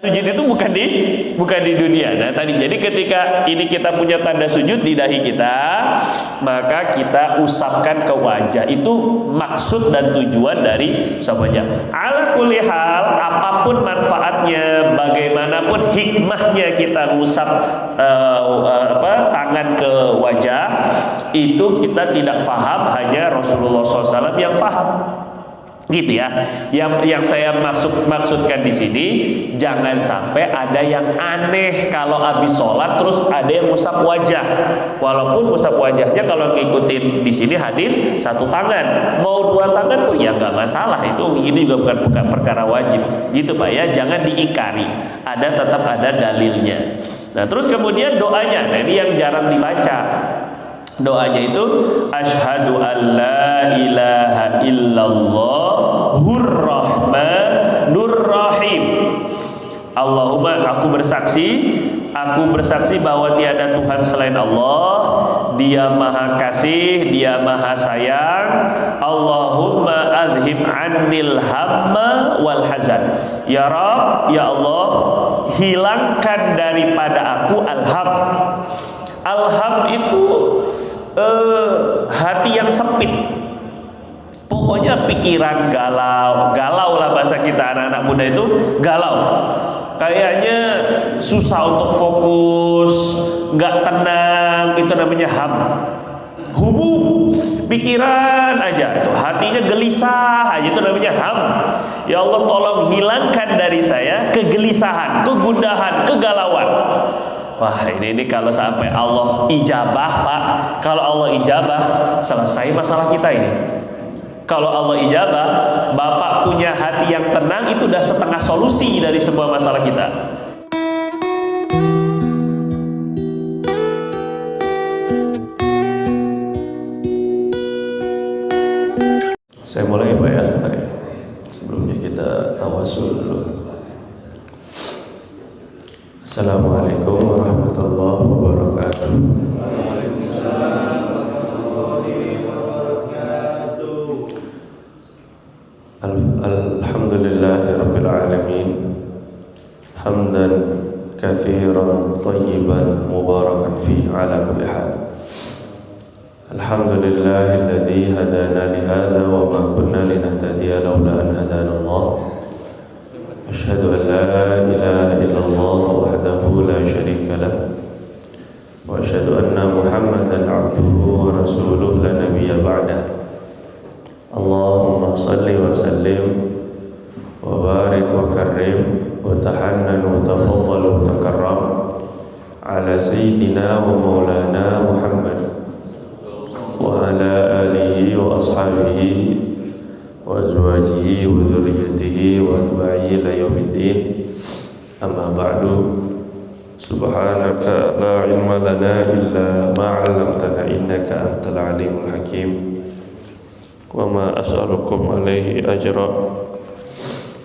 Sujud itu bukan di dunia. Nah tadi jadi ketika ini kita punya tanda sujud di dahi kita, maka kita usapkan ke wajah. Itu maksud dan tujuan dari usap wajah. Ala kulli hal, apapun manfaatnya, bagaimanapun hikmahnya kita usap tangan ke wajah, itu kita tidak faham, hanya Rasulullah SAW yang faham. Gitu ya. Yang saya maksudkan di sini, jangan sampai ada yang aneh kalau habis sholat terus ada yang usap wajah. Walaupun usap wajahnya kalau ngikutin di sini hadis satu tangan, mau dua tangan pun ya nggak masalah. Itu ini juga bukan perkara wajib. Gitu Pak ya, jangan diingkari. Tetap ada dalilnya. Nah terus kemudian doanya, nah ini yang jarang dibaca. Doanya itu asyhadu an la ilaha illallah hur-rahmanur rahim. Allahumma, aku bersaksi bahwa tiada Tuhan selain Allah, Dia Maha Kasih, Dia Maha Sayang. Allahumma adhib annil hamma wal hazan. Ya Rabb, ya Allah, hilangkan daripada aku al-ham. Al-ham itu hati yang sempit. Pokoknya pikiran galau lah bahasa kita anak-anak muda itu galau. Kayaknya susah untuk fokus, nggak tenang, itu namanya ham. Humum, pikiran aja tuh, hatinya gelisah aja, itu namanya ham. Ya Allah tolong hilangkan dari saya kegelisahan, kegundahan, kegalauan. Wah ini kalau sampai Allah ijabah Pak, kalau Allah ijabah selesai masalah kita ini. Kalau Allah ijabah, Bapak punya hati yang tenang, itu udah setengah solusi dari semua masalah kita. Saya mulai Pak ya, sebelumnya kita tawasul dulu. Assalamualaikum warahmatullahi wabarakatuh. Alhamdulillahi rabbil alamin, hamdan katsiran thayyiban mubarakan fi ala kulli hal. Alhamdulillahilladzi hadana li hadza wa ma kunna linahtadiya laula an hadana Allah. Asyhadu an la ilaha illallah wahdahu la syarika lah, wa asyhadu anna Muhammadan abduhu wa rasuluhu la nabiyya ba'dah. Allahumma salli wa sallim wa barik wa karrim wa tahannan wa tafaddal wa takarram ala sayyidina wa maulana Muhammad wa ala alihi wa ashabihi wa azwajihi wa dhurriyyatihi wa atba'ihi ila yaumiddin. Amma ba'du. Subhanaka la ilma lana illa ma 'allamtana innaka antal alimul hakim. Wa ma as'alukum alaihi ajra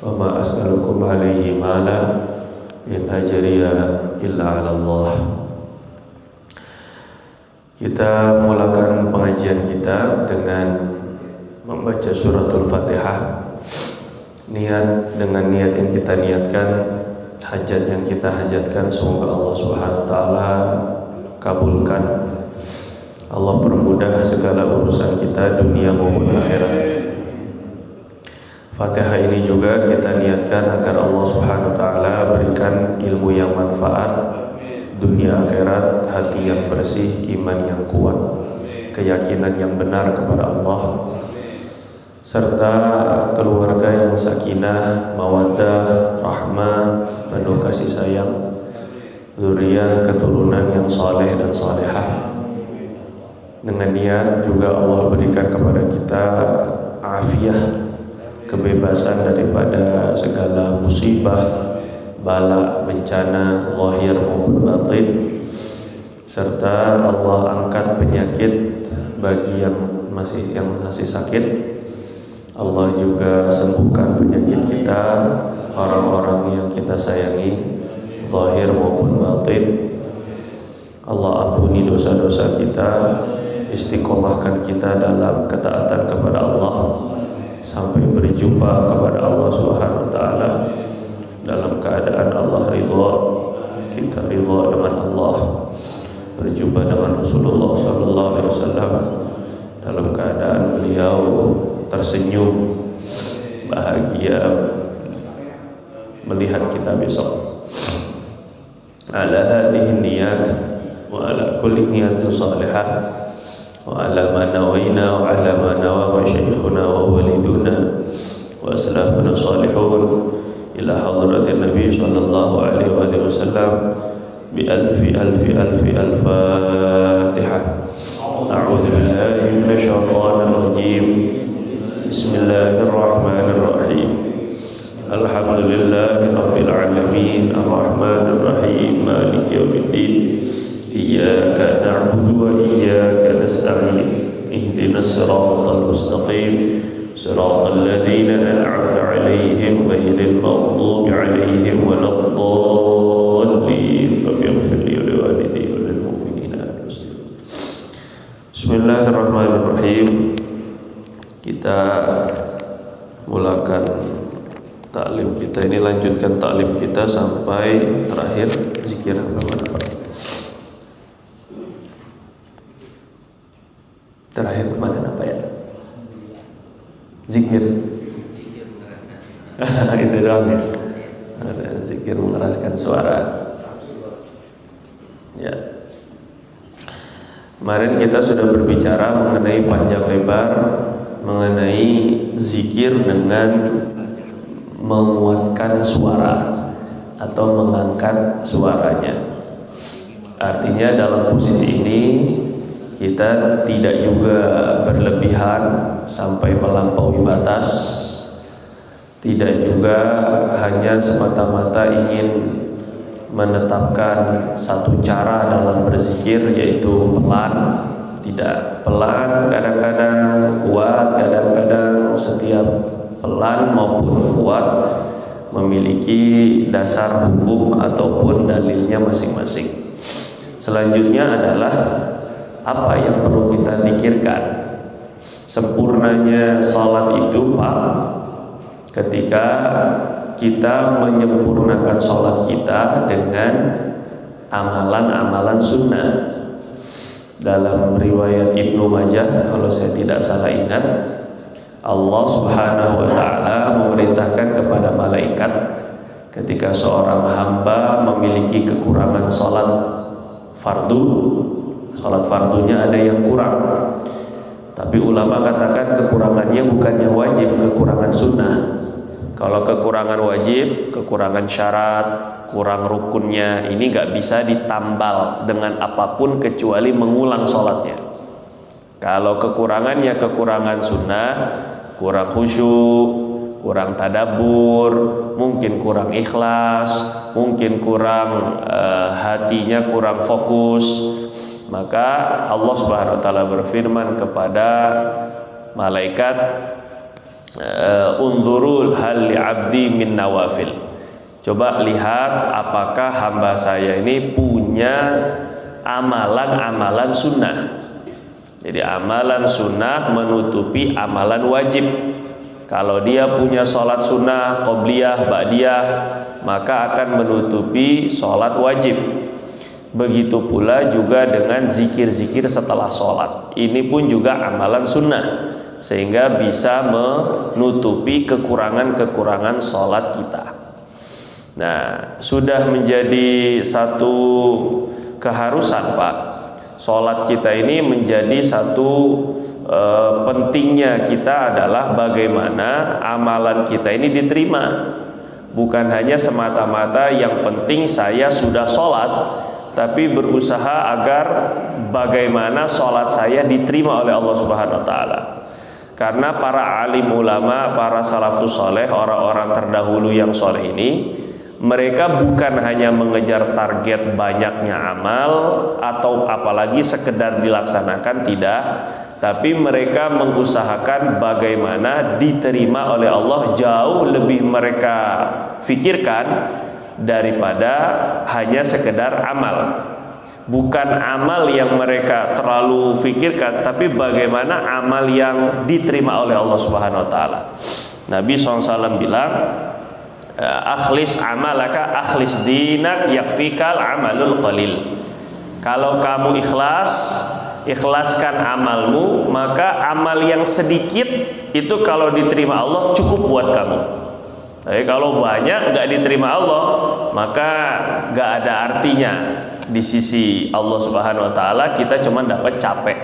wa ma as'alukum alaihi mala in ajriya illa 'ala Allah. Kita mulakan pengajian kita dengan membaca suratul Fatihah. Dengan niat yang kita niatkan, hajat yang kita hajatkan, semoga Allah Subhanahu wa taala kabulkan. Allah permudah segala urusan kita dunia maupun akhirat. Fatihah ini juga kita niatkan agar Allah Subhanahu wa taala berikan ilmu yang manfaat dunia akhirat, hati yang bersih, iman yang kuat, keyakinan yang benar kepada Allah, serta keluarga yang sakinah, mawaddah, rahmah, penuh kasih sayang, zuriyah, keturunan yang saleh dan salehah. Dengan niat juga Allah berikan kepada kita afiah, kebebasan daripada segala musibah, bala, bencana, zahir maupun batin, serta Allah angkat penyakit bagi yang masih sakit. Allah juga sembuhkan penyakit kita, orang-orang yang kita sayangi, zahir maupun batin. Allah ampuni dosa-dosa kita, istiqomahkan kita dalam ketaatan kepada Allah sampai berjumpa kepada Allah Subhanahu wa taala dalam keadaan Allah kita ridha dengan Allah, berjumpa dengan Rasulullah sallallahu alaihi wasallam dalam keadaan beliau tersenyum bahagia melihat kita besok. Ala hadhihi niyat wa ala kulli niyatin salihah wa ala ma nawaina wa ala ma nawa masyayikhuna wa waliduna wa aslafuna salihun ila hadratin Nabi sallallahu alaihi wasallam bi alfi al-Fatihah. A'udzu billahi minasy syaithanir rajim. Bismillahirrahmanirrahim. Alhamdulillahi rabbil alamin arrahmanir rahim maliki yaumiddin iyyaka na'budu wa iyyaka nasta'in ihdinas siratal mustaqim siratal ladzina an'amta 'alaihim ghairil maghdubi 'alaihim waladdallin faghfir li wa liwalidayya wa lil mu'minina muslimin. Bismillahirrahmanirrahim. Kita mulakan taklim kita ini, lanjutkan taklim kita sampai terakhir zikir apa? Terakhir kemarin apa ya? Zikir. Itu doang ya. Ada zikir mengeraskan suara. Ya. Kemarin kita sudah berbicara mengenai panjang lebar mengenai zikir dengan menguatkan suara atau mengangkat suaranya. Artinya dalam posisi ini kita tidak juga berlebihan sampai melampaui batas, tidak juga hanya semata-mata ingin menetapkan satu cara dalam berzikir yaitu pelan. Tidak, pelan kadang-kadang kuat, kadang-kadang setiap pelan maupun kuat memiliki dasar hukum ataupun dalilnya masing-masing. Selanjutnya adalah apa yang perlu kita pikirkan. Sempurnanya salat itu Pak, ketika kita menyempurnakan salat kita dengan amalan-amalan sunnah. Dalam riwayat Ibnu Majah kalau saya tidak salah ingat, Allah Subhanahu wa taala memerintahkan kepada malaikat ketika seorang hamba memiliki kekurangan salat fardu, salat fardunya ada yang kurang. Tapi ulama katakan kekurangannya bukan yang wajib, kekurangan sunnah. Kalau kekurangan wajib, kekurangan syarat, kurang rukunnya, ini gak bisa ditambal dengan apapun kecuali mengulang sholatnya. Kalau kekurangannya kekurangan sunnah, kurang khusyuk, kurang tadabbur, mungkin kurang ikhlas, mungkin kurang hatinya kurang fokus, maka Allah Subhanahu wa taala berfirman kepada malaikat, unzurul hal li'abdi min nawafil. Coba lihat apakah hamba saya ini punya amalan-amalan sunnah. Jadi amalan sunnah menutupi amalan wajib. Kalau dia punya sholat sunnah, qobliyah, ba'diyah, maka akan menutupi sholat wajib. Begitu pula juga dengan zikir-zikir setelah sholat. Ini pun juga amalan sunnah, sehingga bisa menutupi kekurangan-kekurangan sholat kita. Nah, sudah menjadi satu keharusan Pak, sholat kita ini menjadi satu pentingnya kita adalah bagaimana amalan kita ini diterima. Bukan hanya semata-mata yang penting saya sudah sholat, tapi berusaha agar bagaimana sholat saya diterima oleh Allah Subhanahu wa taala. Karena para alim ulama, para salafus soleh, orang-orang terdahulu yang soleh ini, mereka bukan hanya mengejar target banyaknya amal atau apalagi sekedar dilaksanakan, tidak, tapi mereka mengusahakan bagaimana diterima oleh Allah. Jauh lebih mereka fikirkan daripada hanya sekedar amal. Bukan amal yang mereka terlalu fikirkan, tapi bagaimana amal yang diterima oleh Allah Subhanahu wa taala. Nabi SAW bilang, akhlis amalaka akhlis dinak yakfikal amalul qalil. Kalau kamu ikhlaskan amalmu, maka amal yang sedikit itu kalau diterima Allah cukup buat kamu. Tapi kalau banyak nggak diterima Allah, maka nggak ada artinya di sisi Allah Subhanahu Wa Taala. Kita cuma dapat capek.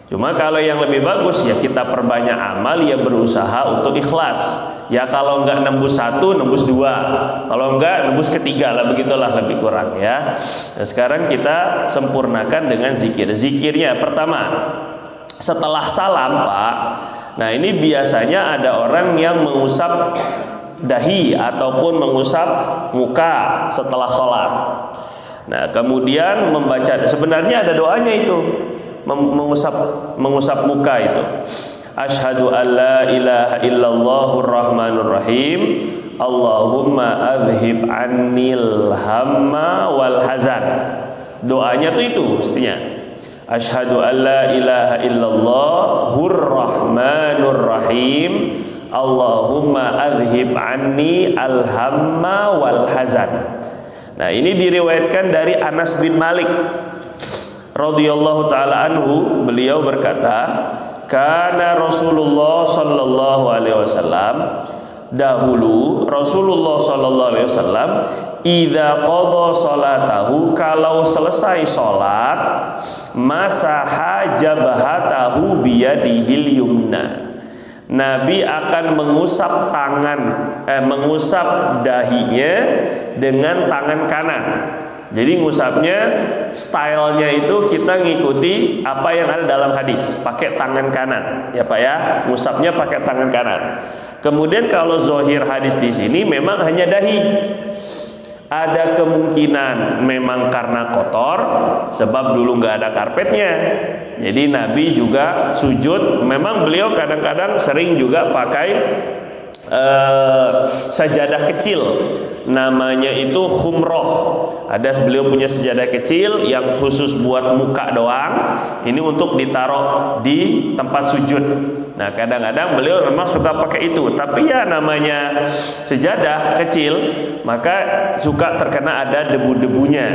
Cuma kalau yang lebih bagus ya kita perbanyak amal, ya berusaha untuk ikhlas. Ya kalau enggak nembus 1, nembus 2. Kalau enggak nembus ketiga lah, begitulah lebih kurang ya. Nah, sekarang kita sempurnakan dengan zikir. Zikirnya pertama, setelah salam Pak. Nah ini biasanya ada orang yang mengusap dahi ataupun mengusap muka setelah sholat. Nah kemudian membaca, sebenarnya ada doanya itu, mengusap muka itu. Asyhadu an la ilaha illallahur rahmanur rahim. Allahumma adhib annil hamma wal hazan. Doanya tuh itu mestinya. Asyhadu an la ilaha illallahur rahmanur rahim. Allahumma adhib anni al hamma wal hazan. Nah, ini diriwayatkan dari Anas bin Malik radhiyallahu taala anhu. Beliau berkata, karena Rasulullah sallallahu alaihi wasallam, dahulu Rasulullah sallallahu alaihi wasallam idza qada salatahu, kalau selesai salat, masaha jabhatahu biyadihil yumna, Nabi akan mengusap mengusap dahinya dengan tangan kanan. Jadi ngusapnya stylenya itu kita ngikuti apa yang ada dalam hadis, pakai tangan kanan, ya Pak ya, ngusapnya pakai tangan kanan. Kemudian kalau zohir hadis di sini memang hanya dahi. Ada kemungkinan memang karena kotor, sebab dulu nggak ada karpetnya. Jadi Nabi juga sujud. Memang beliau kadang-kadang sering juga pakai sajadah kecil, namanya itu khumroh. Ada beliau punya sajadah kecil yang khusus buat muka doang. Ini untuk ditaruh di tempat sujud. Nah kadang-kadang beliau memang suka pakai itu. Tapi ya namanya sejadah kecil, maka suka terkena ada debu-debunya.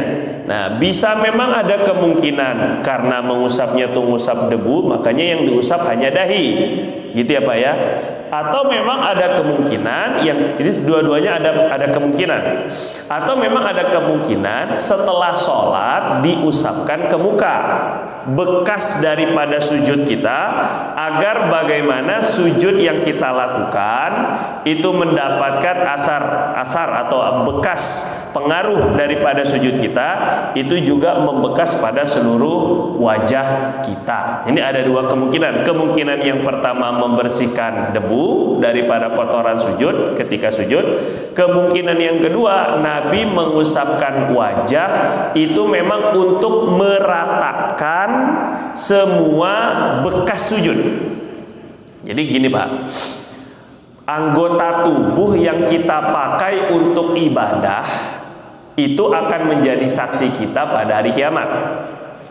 Nah bisa memang ada kemungkinan karena mengusapnya tuh ngusap debu, makanya yang diusap hanya dahi, gitu ya Pak ya. Atau memang ada kemungkinan, yang ini dua-duanya ada kemungkinan, atau memang ada kemungkinan setelah sholat diusapkan ke muka, bekas daripada sujud kita, agar bagaimana sujud yang kita lakukan itu mendapatkan asar atau bekas pengaruh daripada sujud kita, itu juga membekas pada seluruh wajah kita. Ini ada dua kemungkinan. Kemungkinan yang pertama membersihkan debu daripada kotoran sujud ketika sujud. Kemungkinan yang kedua, Nabi mengusapkan wajah itu memang untuk meratakan semua bekas sujud. Jadi gini Pak, anggota tubuh yang kita pakai untuk ibadah itu akan menjadi saksi kita pada hari kiamat.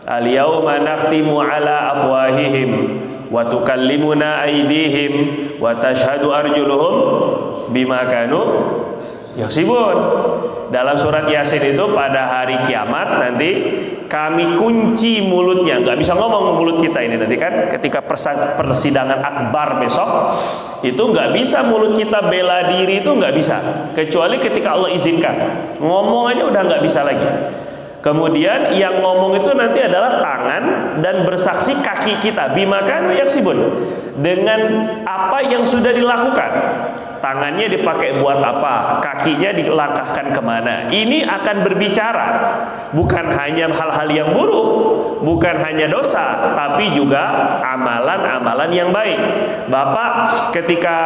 Al-yauma nakhtimu ala afwahihim wa tukallimuna aydihim wa tashhadu arjuluhum bima kanu yaksibun. Dalam surat Yasin itu pada hari kiamat nanti kami kunci mulutnya, nggak bisa ngomong mulut kita ini nanti kan ketika persidangan akbar besok itu nggak bisa mulut kita bela diri, itu nggak bisa kecuali ketika Allah izinkan. Ngomong aja udah nggak bisa lagi. Kemudian yang ngomong itu nanti adalah tangan dan bersaksi kaki kita bima kanu yaksibun, dengan apa yang sudah dilakukan. Tangannya dipakai buat apa, kakinya dilangkahkan kemana. Ini akan berbicara bukan hanya hal-hal yang buruk, bukan hanya dosa, tapi juga amalan-amalan yang baik. Bapak ketika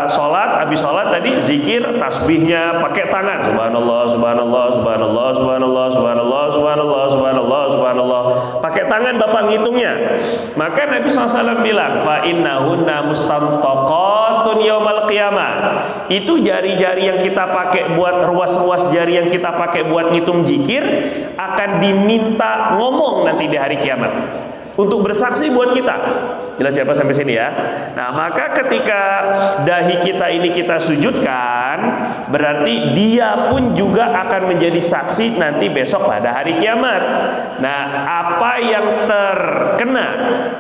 sholat, habis sholat tadi zikir, tasbihnya pakai tangan, subhanallah, subhanallah, subhanallah, subhanallah, subhanallah, subhanallah, subhanallah, subhanallah, pakai tangan Bapak ngitungnya. Maka Nabi SAW bilang, fa innahunna mustantaqatun yaumal qiyamah. Itu jari-jari yang kita pakai buat ruas-ruas jari yang kita pakai buat ngitung zikir akan diminta ngomong nanti di hari kiamat untuk bersaksi buat kita. Jelas siapa sampai sini ya? Nah, maka ketika dahi kita ini kita sujudkan, berarti dia pun juga akan menjadi saksi nanti besok pada hari kiamat. Nah, apa yang terkena,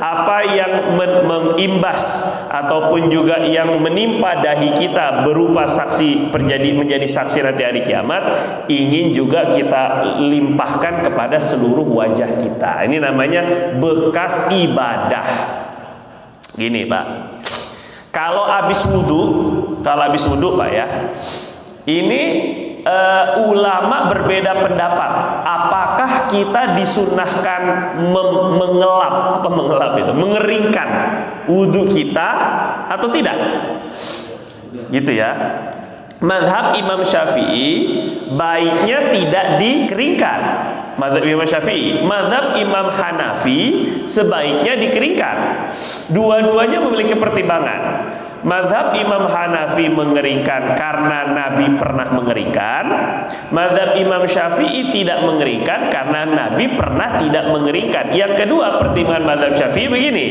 apa yang mengimbas ataupun juga yang menimpa dahi kita berupa saksi menjadi saksi nanti hari kiamat, ingin juga kita limpahkan kepada seluruh wajah kita. Ini namanya bekas ibadah. Gini Pak, kalau habis wudhu Pak ya, ini ulama berbeda pendapat. Apakah kita disunahkan mengeringkan wudhu kita atau tidak? Gitu ya. Mazhab Imam Syafi'i baiknya tidak dikeringkan. Mazhab Imam Syafi'i. Mazhab Imam Hanafi sebaiknya dikeringkan. Dua-duanya memiliki pertimbangan. Mazhab Imam Hanafi mengeringkan karena Nabi pernah mengeringkan. Mazhab Imam Syafi'i tidak mengeringkan karena Nabi pernah tidak mengeringkan. Yang kedua, pertimbangan mazhab Syafi'i begini.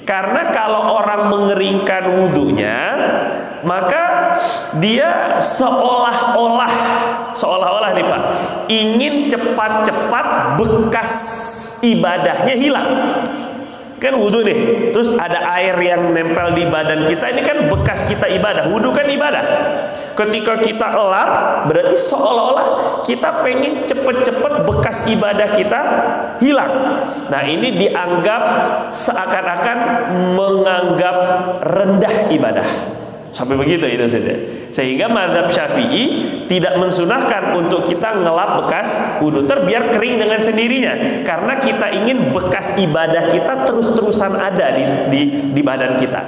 Karena kalau orang mengeringkan wudunya, maka dia seolah-olah nih Pak, ingin cepat-cepat bekas ibadahnya hilang. Kan wudhu nih, terus ada air yang nempel di badan kita, ini kan bekas kita ibadah. Wudhu kan ibadah. Ketika kita elap, berarti seolah-olah kita pengen cepet-cepet bekas ibadah kita hilang. Nah, ini dianggap seakan-akan menganggap rendah ibadah. Sampai begitu itu saja. Sehingga mazhab Syafi'i tidak mensunahkan untuk kita ngelap bekas wudhu, biar kering dengan sendirinya. Karena kita ingin bekas ibadah kita terus-terusan ada di badan kita.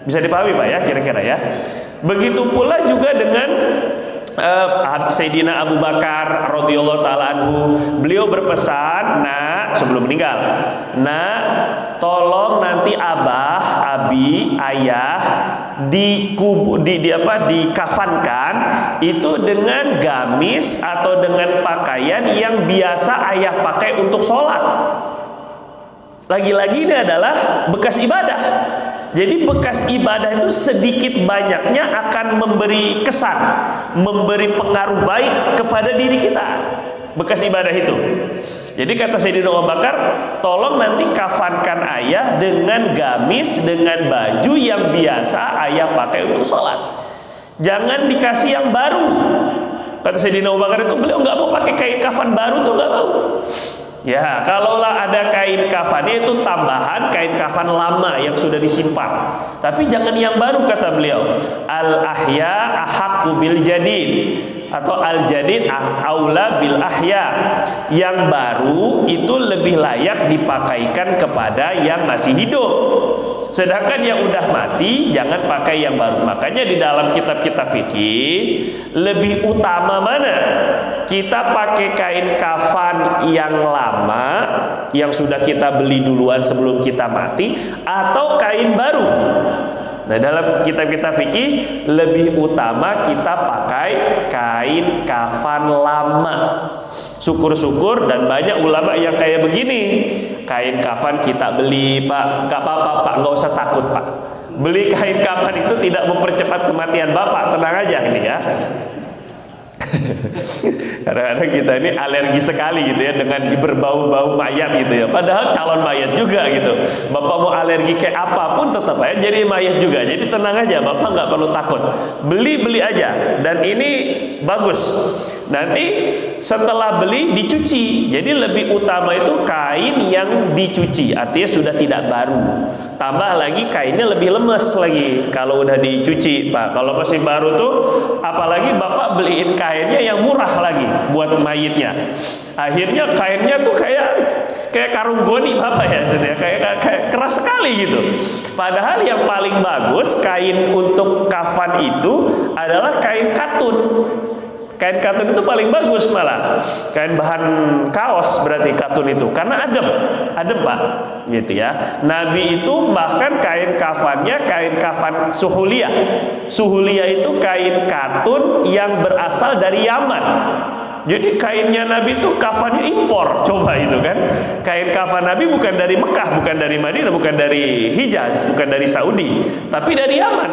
Bisa dipahami Pak ya, kira-kira ya. Begitu pula juga dengan Sayyidina Abu Bakar radhiyallahu taala anhu, beliau berpesan, "Nak, sebelum meninggal, nak, tolong nanti abah, abi, ayah dikafankan itu dengan gamis atau dengan pakaian yang biasa ayah pakai untuk sholat." Lagi-lagi ini adalah bekas ibadah. Jadi bekas ibadah itu sedikit banyaknya akan memberi kesan, memberi pengaruh baik kepada diri kita. Bekas ibadah itu. Jadi kata Sayyidina Abu Bakar, tolong nanti kafankan ayah dengan gamis, dengan baju yang biasa ayah pakai untuk sholat. Jangan dikasih yang baru. Kata Sayyidina Abu Bakar itu, beliau nggak mau pakai kain kafan baru tuh, nggak mau. Ya, kalaulah ada kain kafannya itu tambahan kain kafan lama yang sudah disimpan. Tapi jangan yang baru, kata beliau. Al-ahya ahaqqu bil jadid, atau al-jadid aula bil ahya. Yang baru itu lebih layak dipakaikan kepada yang masih hidup. Sedangkan yang udah mati jangan pakai yang baru. Makanya di dalam kitab-kitab fikih lebih utama mana? Kita pakai kain kafan yang lama yang sudah kita beli duluan sebelum kita mati, atau kain baru. Nah, dalam kitab-kitab fikih lebih utama kita pakai kain kafan lama. Syukur-syukur dan banyak ulama yang kayak begini. Kain kafan kita beli, Pak, nggak apa-apa Pak, nggak usah takut Pak. Beli kain kafan itu tidak mempercepat kematian Bapak, tenang aja ini ya. Kadang-kadang kita ini alergi sekali gitu ya dengan berbau-bau mayat gitu ya. Padahal calon mayat juga gitu. Bapak mau alergi kayak apapun tetap aja jadi mayat juga. Jadi tenang aja, Bapak nggak perlu takut. Beli aja, dan ini bagus. Nanti setelah beli dicuci. Jadi lebih utama itu kain yang dicuci, artinya sudah tidak baru. Tambah lagi kainnya lebih lemes lagi kalau udah dicuci, Pak. Kalau masih baru tuh, apalagi Bapak beliin kainnya yang murah lagi buat mayitnya. Akhirnya kainnya tuh kayak karung goni Bapak ya, kayak keras sekali gitu. Padahal yang paling bagus kain untuk kafan itu adalah kain katun. Kain katun itu paling bagus malah. Kain bahan kaos berarti katun itu, karena adem Pak, gitu ya. Nabi itu bahkan kain kafannya kain kafan suhuliyah. Suhuliyah itu kain katun yang berasal dari Yaman. Jadi kainnya Nabi itu kafannya impor. Coba itu kan. Kain kafan Nabi bukan dari Mekah, bukan dari Madinah, bukan dari Hijaz, bukan dari Saudi, tapi dari Yaman.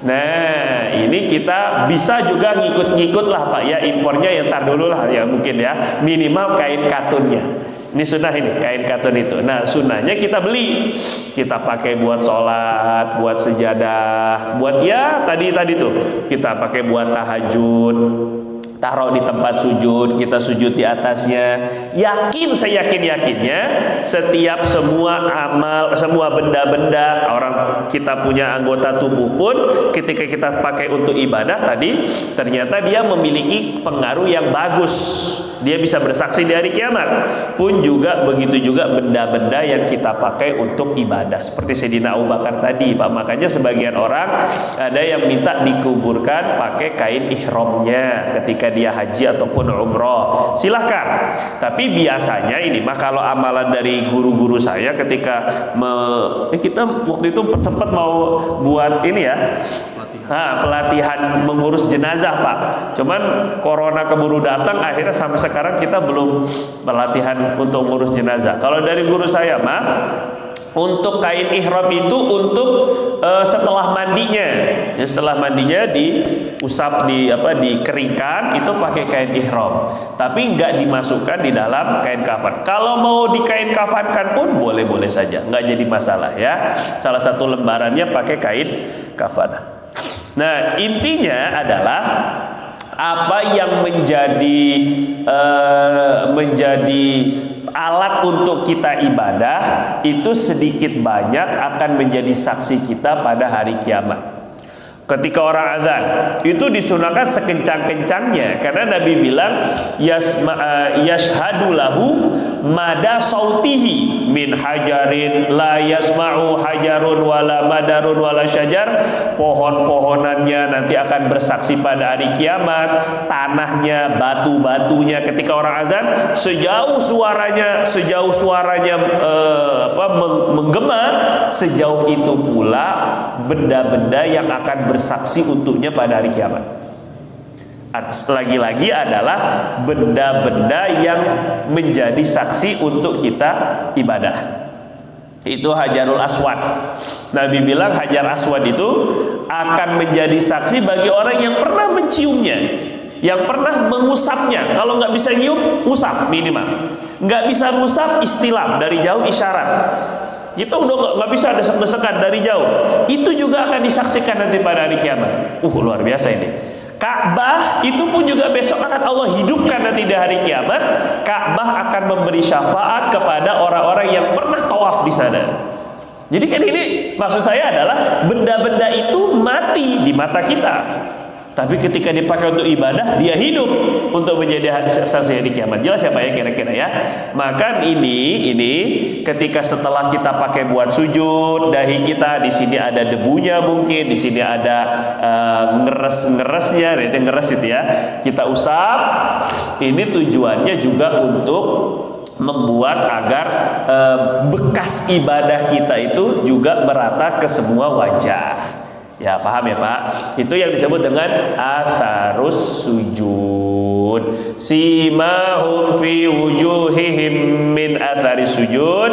Nah, ini kita bisa juga ngikut-ngikut lah Pak ya, impornya yang tar dulu lah ya mungkin ya, minimal kain katunnya. Ini sunnah ini, kain katun itu. Nah, sunnahnya kita beli, kita pakai buat sholat, buat sejadah, buat ya tadi tuh kita pakai buat tahajud, taruh di tempat sujud, kita sujud di atasnya. Yakin, saya yakinnya setiap semua amal, semua benda-benda orang kita punya anggota tubuh pun ketika kita pakai untuk ibadah tadi, ternyata dia memiliki pengaruh yang bagus. Dia bisa bersaksi di hari kiamat. Pun juga begitu juga benda-benda yang kita pakai untuk ibadah. Seperti Sayyidina Abu Bakar tadi, Pak. Makanya sebagian orang ada yang minta dikuburkan pakai kain ihramnya ketika dia haji ataupun umroh. Silahkan. Tapi biasanya ini mah kalau amalan dari guru-guru saya ketika kita waktu itu sempat mau buat ini ya, pelatihan mengurus jenazah Pak. Cuman corona keburu datang, akhirnya sampai sekarang kita belum pelatihan untuk mengurus jenazah. Kalau dari guru saya mah, untuk kain ihram itu untuk setelah mandinya, ya, setelah mandinya diusap, dikeringkan, itu pakai kain ihram. Tapi nggak dimasukkan di dalam kain kafan. Kalau mau di kain kafankan pun boleh-boleh saja, nggak jadi masalah ya. Salah satu lembarannya pakai kain kafan. Nah, intinya adalah apa yang menjadi alat untuk kita ibadah itu sedikit banyak akan menjadi saksi kita pada hari kiamat. Ketika orang azan itu disunahkan sekencang-kencangnya, karena Nabi bilang yashhadu lahu mada sautihi min hajarin la yasma'u hajarun wala madarun wala syajar. Pohon-pohonannya nanti akan bersaksi pada hari kiamat, tanahnya, batu-batunya ketika orang azan sejauh suaranya menggema, sejauh itu pula benda-benda yang akan bersaksi untuknya pada hari kiamat. Lagi-lagi adalah benda-benda yang menjadi saksi untuk kita ibadah. Itu Hajarul Aswad. Nabi bilang Hajar Aswad itu akan menjadi saksi bagi orang yang pernah menciumnya, yang pernah mengusapnya. Kalau nggak bisa nyium, usap minimal. Nggak bisa ngusap, istilam, dari jauh isyarat. Kita udah nggak bisa desek-desekan dari jauh. Itu juga akan disaksikan nanti pada hari kiamat. Luar biasa ini. Ka'bah itu pun juga besok akan Allah hidupkan nanti di hari kiamat. Ka'bah akan memberi syafaat kepada orang-orang yang pernah tawaf di sana. Jadi kan ini maksud saya adalah benda-benda itu mati di mata kita. Tapi ketika dipakai untuk ibadah, dia hidup untuk menjadi saksi hari kiamat. Jelas ya Pak ya kira-kira ya. Maka ini ketika setelah kita pakai buat sujud, dahi kita di sini ada debunya mungkin, di sini ada ngeresnya, itu ngeres itu ya. Kita usap. Ini tujuannya juga untuk membuat agar bekas ibadah kita itu juga merata ke semua wajah. Ya, paham ya Pak? Itu yang disebut dengan atharus sujud. Simahum fi wujuhihim min atharis sujud.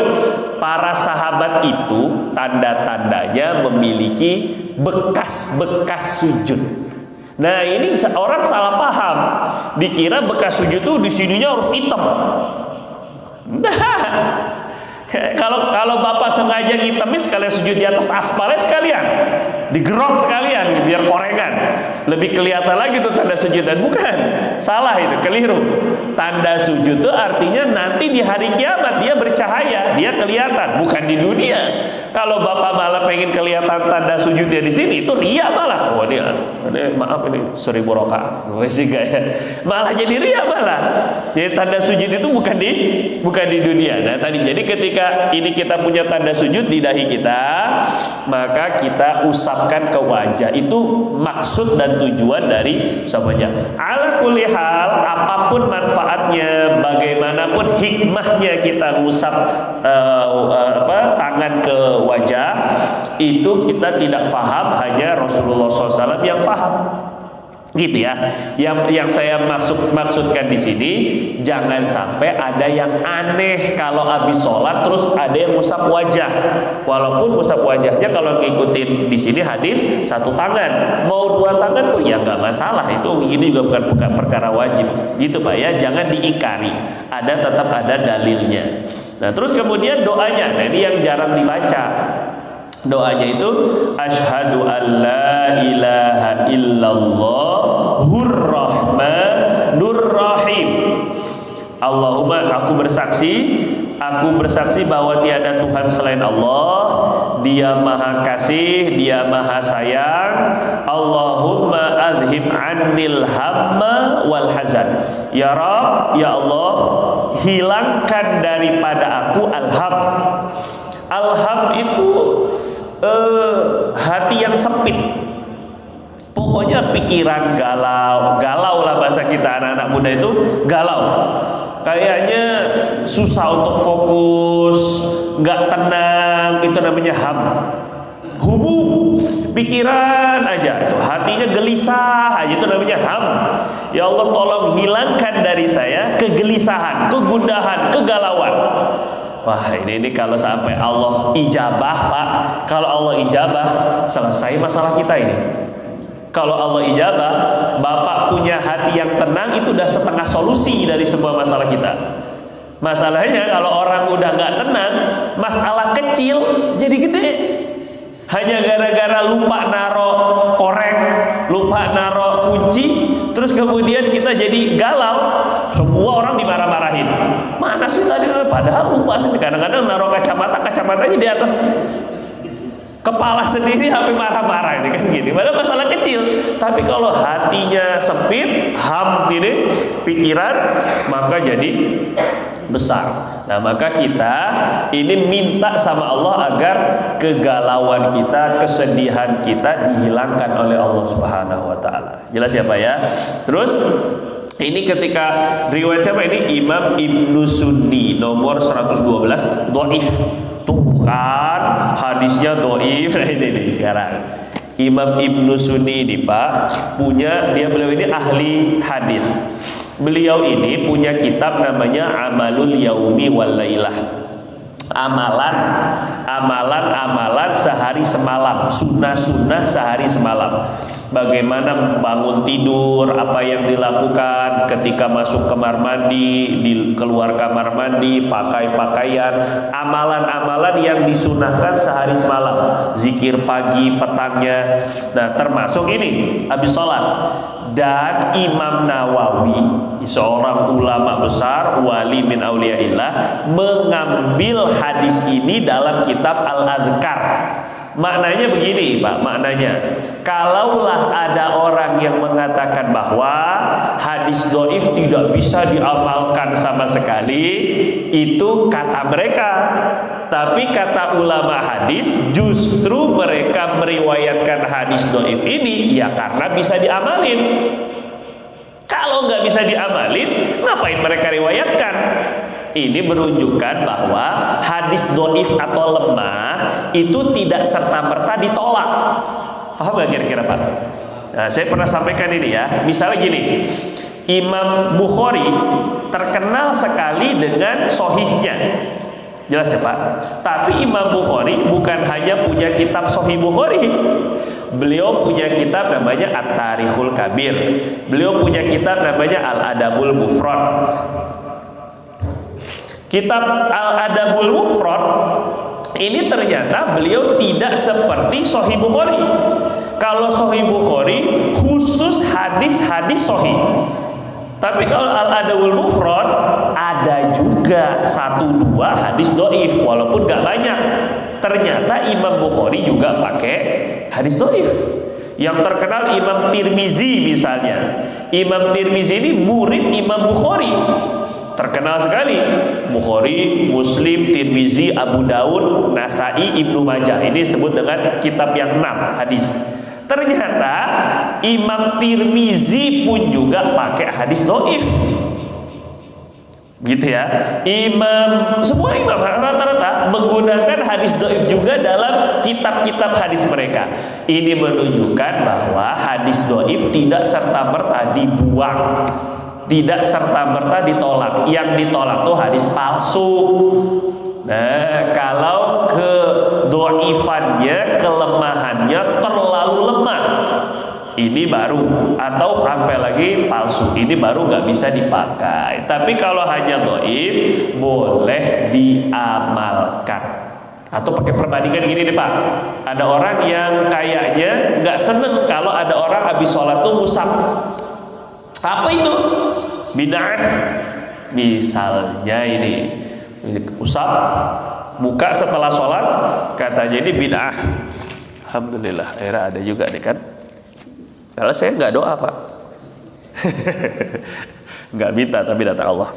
Para sahabat itu tanda-tandanya memiliki bekas-bekas sujud. Nah, ini orang salah paham. Dikira bekas sujud itu di sininya harus hitam. Nah, kalau bapak sengaja ngitamin sekalian sujud di atas aspalnya sekalian, digerok sekalian biar korengan, lebih kelihatan lagi tuh tanda sujud. Dan bukan, salah itu, keliru. Tanda sujud itu artinya nanti di hari kiamat dia bercahaya, dia kelihatan, bukan di dunia. Kalau bapak malah pengen kelihatan tanda sujudnya di sini, itu riya malah. Oh dia maaf ini 1000 rakaat, malah jadi riya malah. Jadi tanda sujud itu bukan di dunia. Nah tadi jadi ketika ini kita punya tanda sujud di dahi kita, maka kita usapkan ke wajah. Itu maksud dan tujuan dari usapnya. Ala kulli hal, apapun manfaatnya, bagaimanapun hikmahnya kita ngusap tangan ke wajah, itu kita tidak faham, hanya Rasulullah SAW yang faham. Gitu ya. Yang saya maksudkan di sini, jangan sampai ada yang aneh kalau habis sholat terus ada yang ngusap wajah. Walaupun ngusap wajahnya kalau ngikutin di sini hadis satu tangan, mau dua tangan pun ya nggak masalah. Itu ini juga bukan perkara wajib. Gitu Pak ya, jangan diingkari. Tetap ada dalilnya. Nah terus kemudian doanya, nah ini yang jarang dibaca. Doanya itu asyhadu an la ilaha illallah hur-rahmanur rahim. Allahumma, aku bersaksi bahwa tiada Tuhan selain Allah, Dia Maha Kasih, Dia Maha Sayang. Allahumma adhib annil hamma wal hazan. Ya Rabb, ya Allah, hilangkan daripada aku al-ham. Al-ham itu hati yang sempit. Pokoknya pikiran galau lah bahasa kita anak-anak muda itu galau. Kayaknya susah untuk fokus, nggak tenang, itu namanya ham. Humum, pikiran aja tuh, hatinya gelisah aja, itu namanya ham. Ya Allah, tolong hilangkan dari saya kegelisahan, kegundahan, kegalauan. Wah ini kalau sampai Allah ijabah Pak, kalau Allah ijabah selesai masalah kita ini. Kalau Allah ijabah, Bapak punya hati yang tenang, itu udah setengah solusi dari semua masalah kita. Masalahnya kalau orang udah nggak tenang, masalah kecil jadi gede. Hanya gara-gara lupa naro korek, lupa naro kunci, terus kemudian kita jadi galau. Semua orang dimarah-marahin. Mana sih tadi? Padahal lupa sih. Kadang-kadang naro kacamatanya di atas kepala sendiri sampai marah-marah ini kan gini. Padahal masalah kecil. Tapi kalau hatinya sempit, ham gini, pikiran, maka jadi besar. Nah maka kita ini minta sama Allah agar kegalauan kita, kesedihan kita dihilangkan oleh Allah Subhanahu wa taala. Jelas ya Pak ya? Terus ini ketika riwayat siapa ini? Imam Ibnu Sunni nomor 112, dhaif. Tuh kan hadisnya dhaif. Nah ini sekarang Imam Ibnu Sunni ini Pak beliau ini ahli hadis. Beliau ini punya kitab namanya Amalul Yaumi wal Lailah. Amalan sehari semalam, sunnah sehari semalam. Bagaimana bangun tidur, apa yang dilakukan ketika masuk kamar mandi, keluar kamar mandi, pakai pakaian, amalan-amalan yang disunahkan sehari semalam, zikir pagi, petangnya. Nah termasuk ini habis sholat. Dan Imam Nawawi, seorang ulama besar, wali min auliyaillah, mengambil hadis ini dalam kitab Al-Adhkar. Maknanya begini Pak, maknanya kalaulah ada orang yang mengatakan bahwa hadis dhaif tidak bisa diamalkan sama sekali, itu kata mereka. Tapi kata ulama hadis, justru mereka meriwayatkan hadis dhaif ini ya karena bisa diamalin. Kalau nggak bisa diamalin, ngapain mereka riwayatkan? Ini menunjukkan bahwa hadis dhaif atau lemah itu tidak serta-merta ditolak. Paham nggak kira-kira Pak? Nah, saya pernah sampaikan ini ya. Misalnya gini, Imam Bukhari terkenal sekali dengan sohihnya. Jelas ya Pak? Tapi Imam Bukhari bukan hanya punya kitab Sahih Bukhari. Beliau punya kitab namanya At-Tarikhul Kabir. Beliau punya kitab namanya Al-Adabul Mufrad. Kitab Al-Adabul Mufrad ini ternyata beliau tidak seperti Sahih Bukhari. Kalau Sahih Bukhari khusus hadis-hadis sahih. Tapi kalau Al-Adabul Mufrad ada juga 1-2 hadis dhaif walaupun gak banyak. Ternyata Imam Bukhari juga pakai hadis dhaif. Yang terkenal Imam Tirmizi misalnya. Imam Tirmizi ini murid Imam Bukhari. Terkenal sekali. Bukhari, Muslim, Tirmizi, Abu Daud, Nasai, Ibnu Majah. Ini disebut dengan kitab yang 6 hadis. Ternyata Imam Tirmizi pun juga pakai hadis dhaif. gitu ya. Semua imam rata-rata menggunakan hadis dhaif juga dalam kitab-kitab hadis mereka. Ini menunjukkan bahwa hadis dhaif tidak serta-merta dibuang, tidak serta-merta ditolak. Yang ditolak tuh hadis palsu. Nah, kalau kedhaifannya, kelemahannya terlalu lemah, ini baru, atau sampai lagi palsu, ini baru nggak bisa dipakai. Tapi kalau hanya dhaif boleh diamalkan. Atau pakai perbandingan gini nih Pak, ada orang yang kayaknya nggak seneng kalau ada orang habis sholat tuh ngusap. Apa itu? Bid'ah. Misalnya ini usap buka setelah sholat, katanya ini bid'ah. Alhamdulillah, akhirnya ada juga nih kan. Kalau saya nggak doa Pak, nggak minta tapi datang Allah.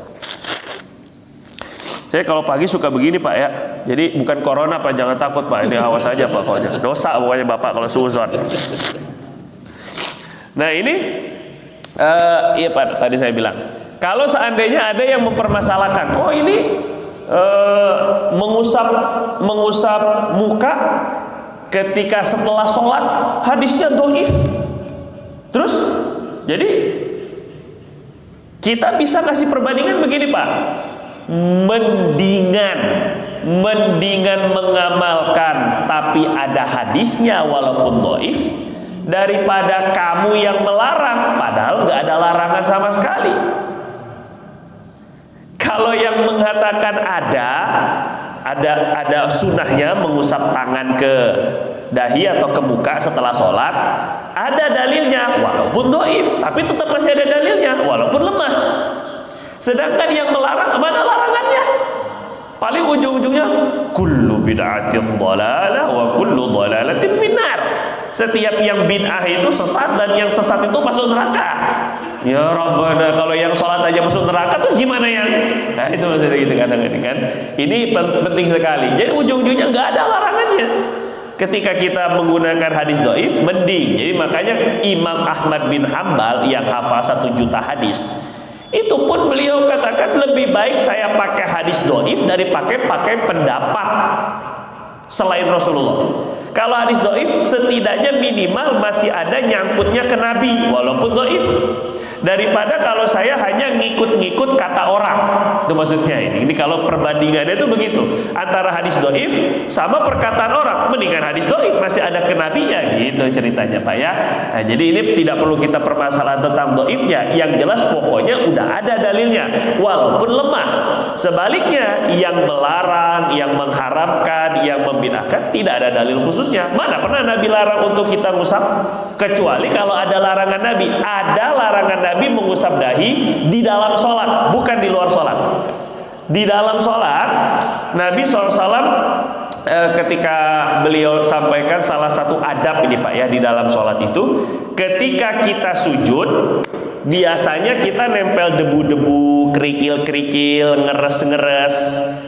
Saya kalau pagi suka begini Pak ya. Jadi bukan corona Pak, jangan takut Pak. Ini awas aja Pak, pokoknya dosa pokoknya Bapak kalau suuzon. Nah ini, iya Pak, tadi saya bilang, kalau seandainya ada yang mempermasalahkan, oh ini mengusap muka ketika setelah sholat, hadisnya dhaif. Terus, jadi kita bisa kasih perbandingan begini Pak, mendingan mengamalkan tapi ada hadisnya walaupun dhaif, daripada kamu yang melarang padahal nggak ada larangan sama sekali. Kalau yang mengatakan ada sunnahnya mengusap tangan ke dahi atau ke muka setelah sholat, ada dalilnya walaupun dhaif, tapi tetap masih ada dalilnya walaupun lemah. Sedangkan yang melarang, mana larangannya? Paling ujung-ujungnya kullu bid'atin dhalalah wa kullu dhalalatin finnar. Setiap yang bid'ah itu sesat dan yang sesat itu masuk neraka. Ya Rabbana, kalau yang sholat aja masuk neraka tuh gimana yang? Nah itu maksudnya gitu kadang-kadang kan. Ini penting sekali. Jadi ujung-ujungnya nggak ada larangannya. Ketika kita menggunakan hadis dhaif, mending. Jadi makanya Imam Ahmad bin Hambal yang hafal 1 juta hadis, itu pun beliau katakan lebih baik saya pakai hadis dhaif dari pakai pendapat selain Rasulullah. Kalau hadis dhaif setidaknya minimal masih ada nyangkutnya ke Nabi walaupun dhaif, daripada kalau saya hanya ngikut-ngikut kata orang. Itu maksudnya ini kalau perbandingannya itu begitu, antara hadis dhaif sama perkataan orang, mendingan hadis dhaif masih ada ke Nabinya gitu ceritanya Pak ya. Nah, jadi ini tidak perlu kita permasalahan tentang dhaifnya, yang jelas pokoknya udah ada dalilnya walaupun lemah. Sebaliknya yang melarang, yang mengharamkan, yang membid'ahkan tidak ada dalil khususnya. Mana pernah Nabi larang untuk kita ngusap? Kecuali kalau ada larangan Nabi. Ada larangan Nabi mengusap dahi di dalam sholat, bukan di luar sholat. Di dalam sholat, Nabi SAW ketika beliau sampaikan salah satu adab ini Pak ya di dalam sholat itu, ketika kita sujud biasanya kita nempel debu-debu, kerikil-kerikil, ngeres-ngeres.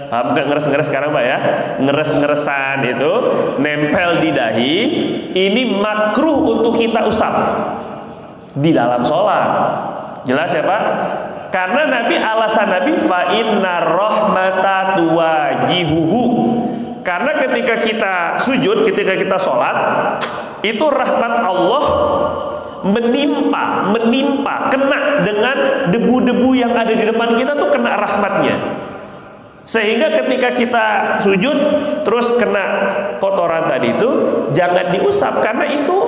Paham nggak ngeres-ngeres sekarang Pak ya? Ngeres-ngeresan itu nempel di dahi. Ini makruh untuk kita usap di dalam sholat. Jelas ya Pak? Karena alasan Nabi fa inna rahmata tuwajihuhu. Karena ketika kita sujud, ketika kita sholat, itu rahmat Allah menimpa, kena dengan debu-debu yang ada di depan kita tuh kena rahmatnya. Sehingga ketika kita sujud terus kena kotoran tadi itu jangan diusap, karena itu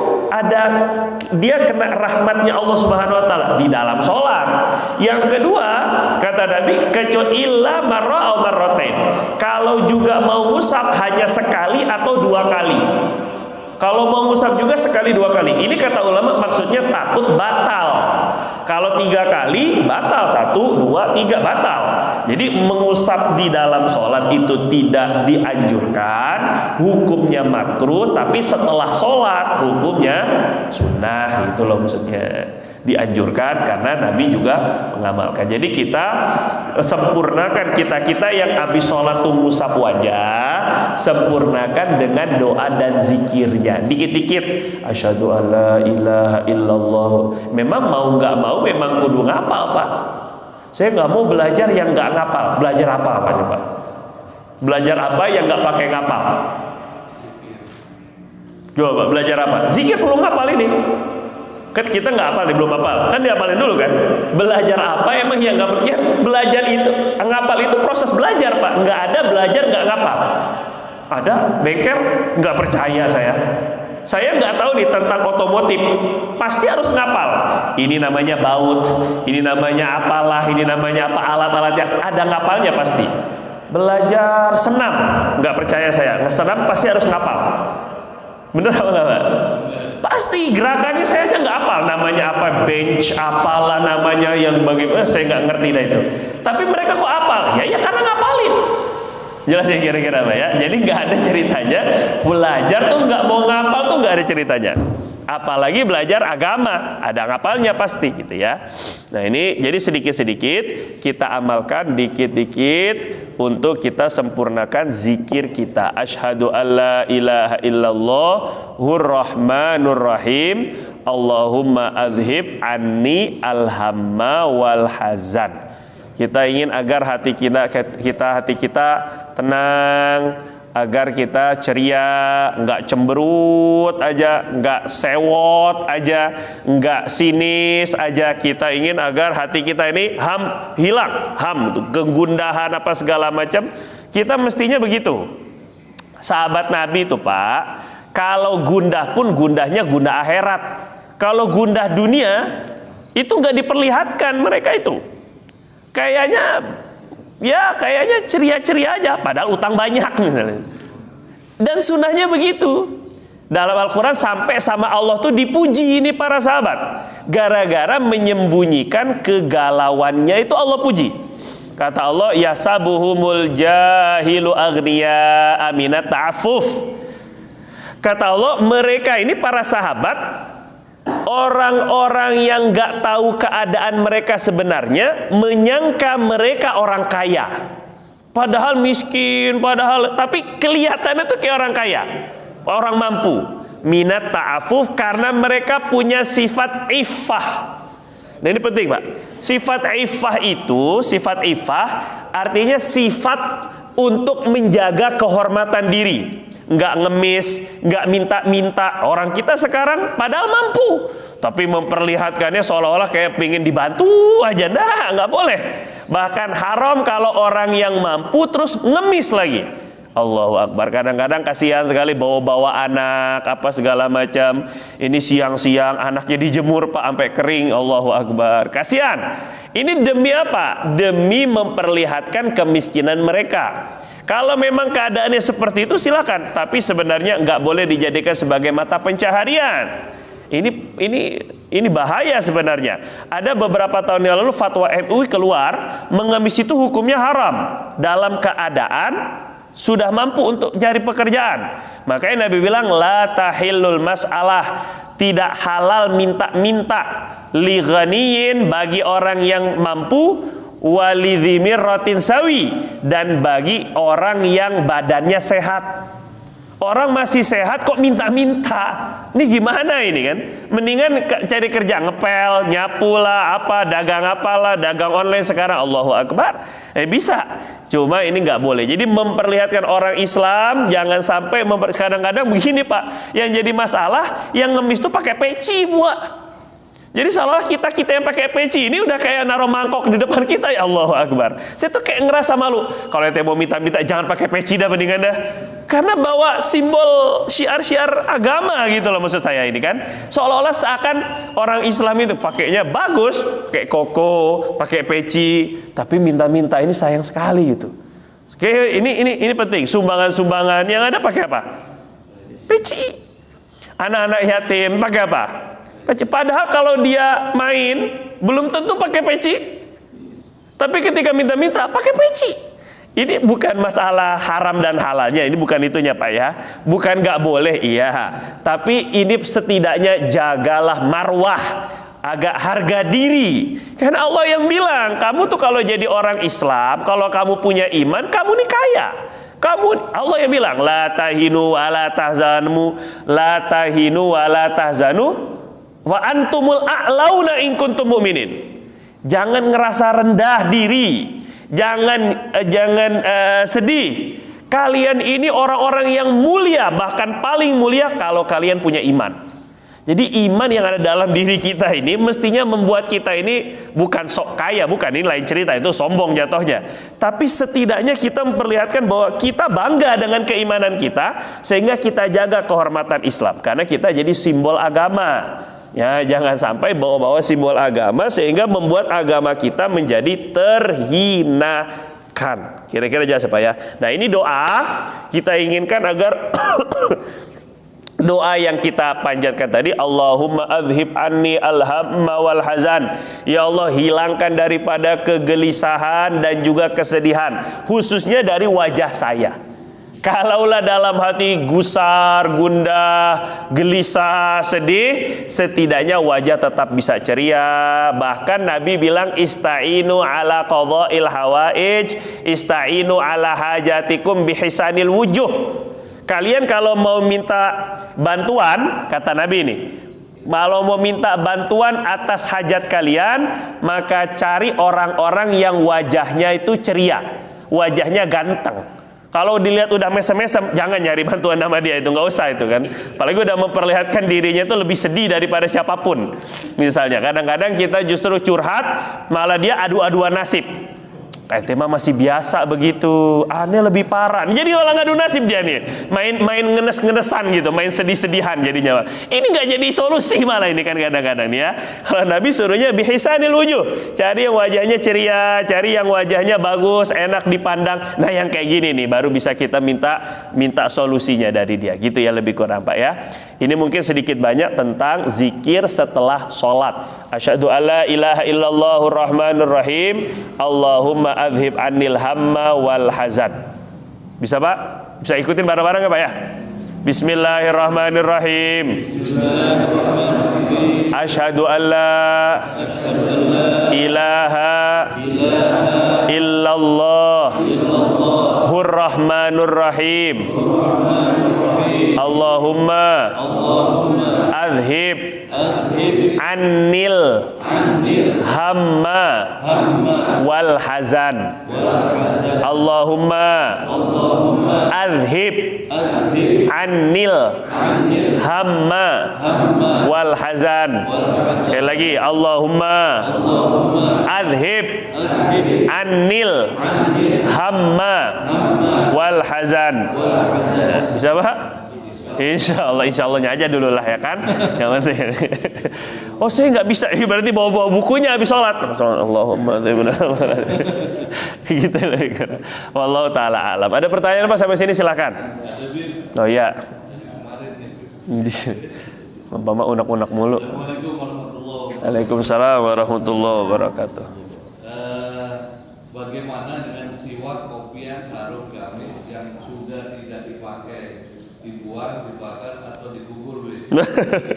dia kena rahmatnya Allah Subhanahu wa taala di dalam sholat. Yang kedua, kata Nabi, kecuali illa marra au marratain. Kalau juga mau ngusap hanya sekali atau 2 kali. Kalau mau ngusap juga sekali 2 kali. Ini kata ulama maksudnya takut batal. Kalau 3 kali batal, 1, 2, 3 batal. Jadi mengusap di dalam sholat itu tidak dianjurkan, hukumnya makruh, tapi setelah sholat hukumnya sunnah. Itu loh maksudnya, dianjurkan karena Nabi juga mengamalkan. Jadi kita sempurnakan, kita yang habis sholat tuh ngusap wajah, sempurnakan dengan doa dan zikirnya dikit-dikit. Asyhadu alla ilaha illallah. Memang mau nggak mau memang kudu ngapal Pak. Saya nggak mau belajar yang nggak ngapal. Belajar apa nih Pak? Belajar apa yang nggak pakai ngapal? Coba belajar apa? Zikir perlu ngapal ini. Kan kita nggak hafal, belum hafal. Kan dihafalin dulu kan. Belajar apa emang yang nggak? Ya belajar itu, ngapal itu proses belajar Pak. Nggak ada belajar nggak ngapal. Ada bengkel nggak percaya saya. Saya nggak tahu nih tentang otomotif, pasti harus ngapal. Ini namanya baut, ini namanya apalah, ini namanya apa alat-alatnya. Ada ngapalnya pasti. Belajar senam, nggak percaya saya. Senam pasti harus ngapal. Bener apa enggak? Pasti gerakannya saya aja nggak hafal, namanya apa bench, apalah namanya yang bagaimana saya nggak ngerti dah itu. Tapi mereka kok hafal? Ya karena ngapalin. Jelas ya kira-kira Pak ya. Jadi nggak ada ceritanya belajar tuh nggak mau ngapal tuh nggak ada ceritanya. Apalagi belajar agama, ada ngapalnya pasti gitu ya. Nah ini jadi sedikit-sedikit kita amalkan dikit-dikit untuk kita sempurnakan zikir kita. Asyhadu alla ilaha illallah hur-rahmanur rahim. Allahumma adhib anni alhamma wal hazan. Kita ingin agar hati kita tenang, agar kita ceria, nggak cemberut aja, nggak sewot aja, nggak sinis aja. Kita ingin agar hati kita ini hilang, kegundahan apa segala macam. Kita mestinya begitu. Sahabat Nabi itu Pak, kalau gundah pun gundahnya gundah akhirat. Kalau gundah dunia itu nggak diperlihatkan mereka itu. Kayaknya ceria-ceria aja, padahal utang banyak misalnya. Dan sunnahnya begitu. Dalam Al-Quran sampai sama Allah tuh dipuji ini para sahabat. Gara-gara menyembunyikan kegalauannya itu Allah puji. Kata Allah, yasabuhumul jahilu agniya aminat ta'afuf. Kata Allah, mereka ini para sahabat, orang-orang yang gak tahu keadaan mereka sebenarnya menyangka mereka orang kaya, padahal miskin, tapi kelihatannya tuh kayak orang kaya, orang mampu. Minat ta'afuf, karena mereka punya sifat iffah. Nah ini penting Pak. Sifat iffah artinya sifat untuk menjaga kehormatan diri. Nggak ngemis, nggak minta-minta. Orang kita sekarang padahal mampu, tapi memperlihatkannya seolah-olah kayak pengen dibantu aja. Nah, nggak boleh. Bahkan haram kalau orang yang mampu terus ngemis lagi. Allahu Akbar. Kadang-kadang kasihan sekali bawa-bawa anak apa segala macam. Ini siang-siang anaknya dijemur Pak sampai kering. Allahu Akbar. Kasihan. Ini demi apa? Demi memperlihatkan kemiskinan mereka. Kalau memang keadaannya seperti itu silakan, tapi sebenarnya nggak boleh dijadikan sebagai mata pencaharian. Ini bahaya sebenarnya. Ada beberapa tahun yang lalu fatwa MUI keluar, mengemis itu hukumnya haram dalam keadaan sudah mampu untuk cari pekerjaan. Makanya Nabi bilang la tahillul mas'alah, tidak halal minta-minta li ghaniyin, bagi orang yang mampu, walidhimir rotin sawi, dan bagi orang yang badannya sehat. Orang masih sehat kok minta-minta, ini gimana ini kan? Mendingan cari kerja, ngepel, nyapu lah, apa, dagang apalah, dagang online sekarang. Allahu Akbar. Bisa, cuma ini nggak boleh. Jadi memperlihatkan orang Islam, jangan sampai kadang-kadang begini Pak, yang jadi masalah yang ngemis tuh pakai peci buat. Jadi seolah kita yang pakai peci ini udah kayak naruh mangkok di depan kita, ya Allahu Akbar. Saya tuh kayak ngerasa malu. Kalau ente mau minta-minta jangan pakai peci dah mendingan dah. Karena bawa simbol syiar-syiar agama gitu loh maksud saya ini kan. Seolah-olah seakan orang Islam itu pakainya bagus, kayak koko, pakai peci, tapi minta-minta ini sayang sekali gitu. Oke, ini penting. Sumbangan-sumbangan yang ada pakai apa? Peci. Anak-anak yatim pakai apa? Peci. Padahal kalau dia main belum tentu pakai peci, tapi ketika minta-minta pakai peci. Ini bukan masalah haram dan halalnya, ini bukan itunya Pak ya, bukan nggak boleh iya, tapi ini setidaknya jagalah marwah, agak harga diri. Karena Allah yang bilang kamu tuh kalau jadi orang Islam, kalau kamu punya iman, kamu nih kaya. Allah yang bilang la tahinu wa la tahzanu wa antumul a'launa in kuntum mu'minin. Jangan ngerasa rendah diri. Jangan sedih. Kalian ini orang-orang yang mulia, bahkan paling mulia kalau kalian punya iman. Jadi iman yang ada dalam diri kita ini mestinya membuat kita ini bukan sok kaya, bukan, ini lain cerita, itu sombong jatuhnya. Tapi setidaknya kita memperlihatkan bahwa kita bangga dengan keimanan kita, sehingga kita jaga kehormatan Islam, karena kita jadi simbol agama. Ya, jangan sampai bawa-bawa simbol agama sehingga membuat agama kita menjadi terhinakan. Kira-kira jelas apa ya? Nah, ini doa kita inginkan agar doa yang kita panjatkan tadi, Allahumma adhib anni alhamma wal hazan. Ya Allah, hilangkan daripada kegelisahan dan juga kesedihan, khususnya dari wajah saya. Kalaulah dalam hati gusar, gundah, gelisah, sedih, setidaknya wajah tetap bisa ceria. Bahkan Nabi bilang, ista'inu ala qadha'il hawaij, ista'inu ala hajatikum bihisanil wujuh. Kalian kalau mau minta bantuan, kata Nabi ini, kalau mau minta bantuan atas hajat kalian, maka cari orang-orang yang wajahnya itu ceria, wajahnya ganteng. Kalau dilihat udah mesem-mesem, jangan nyari bantuan sama dia, itu nggak usah itu kan. Apalagi udah memperlihatkan dirinya itu lebih sedih daripada siapapun. Misalnya, kadang-kadang kita justru curhat, malah dia adu-aduan nasib. Tema masih biasa begitu, aneh lebih parah. Jadi malah ngadu nasib dia nih, main ngenes-ngenesan gitu, main sedih-sedihan jadinya. Ini nggak jadi solusi malah ini kan kadang-kadang nih ya. Kalau Nabi suruhnya bihisanil wujuh, cari yang wajahnya ceria, cari yang wajahnya bagus, enak dipandang. Nah, yang kayak gini nih baru bisa kita minta solusinya dari dia. Gitu ya, lebih kurang Pak ya. Ini mungkin sedikit banyak tentang zikir setelah sholat. Asyhadu alla ilaha illallahur rahmanur rahim, Allahumma adhib anil hamma wal hazan. Bisa Pak? Bisa ikutin bareng-bareng nggak Pak ya? Bismillahirrahmanirrahim. Asyhadu alla ilaha illallah hur-rahmanur rahim. Allahumma adhib anil hamma wal hazan. Allahumma adhib anil hamma wal hazan. Sekali lagi, Allahumma adhib anil hamma wal hazan. Bisa Pak? Insya Allahnya aja dulu lah ya kan. Yang penting. Oh, saya nggak bisa, berarti bawa bukunya habis sholat. Allahumma gitu lagi. Wallahu taala alam. Ada pertanyaan Pak sampai sini silakan. Oh ya. Bapak unak-unak mulu. Waalaikumsalam warahmatullahi wabarakatuh. Bagaimana dengan siwak, kopiah, sarung, gamis yang sudah tidak dipakai, dibuang, dibakar atau dikubur? Itu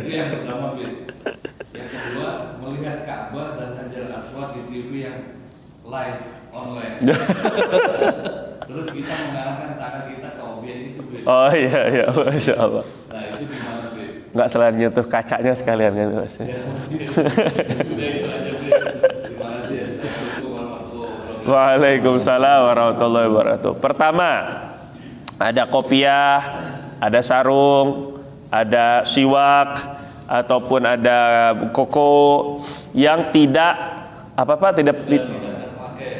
yang pertama. Yang kedua, melihat Ka'bah dan Hajar Aswad di TV yang live online. Terus kita mengarahkan tangan kita ke objek itu. Oh iya, Masya Allah. Nah, itu gimana? Nggak selain nyentuh kacanya sekalian kan Mas? Waalaikumsalam warahmatullahi wabarakatuh. Pertama, ada kopiah, ada sarung, ada siwak, ataupun ada koko yang tidak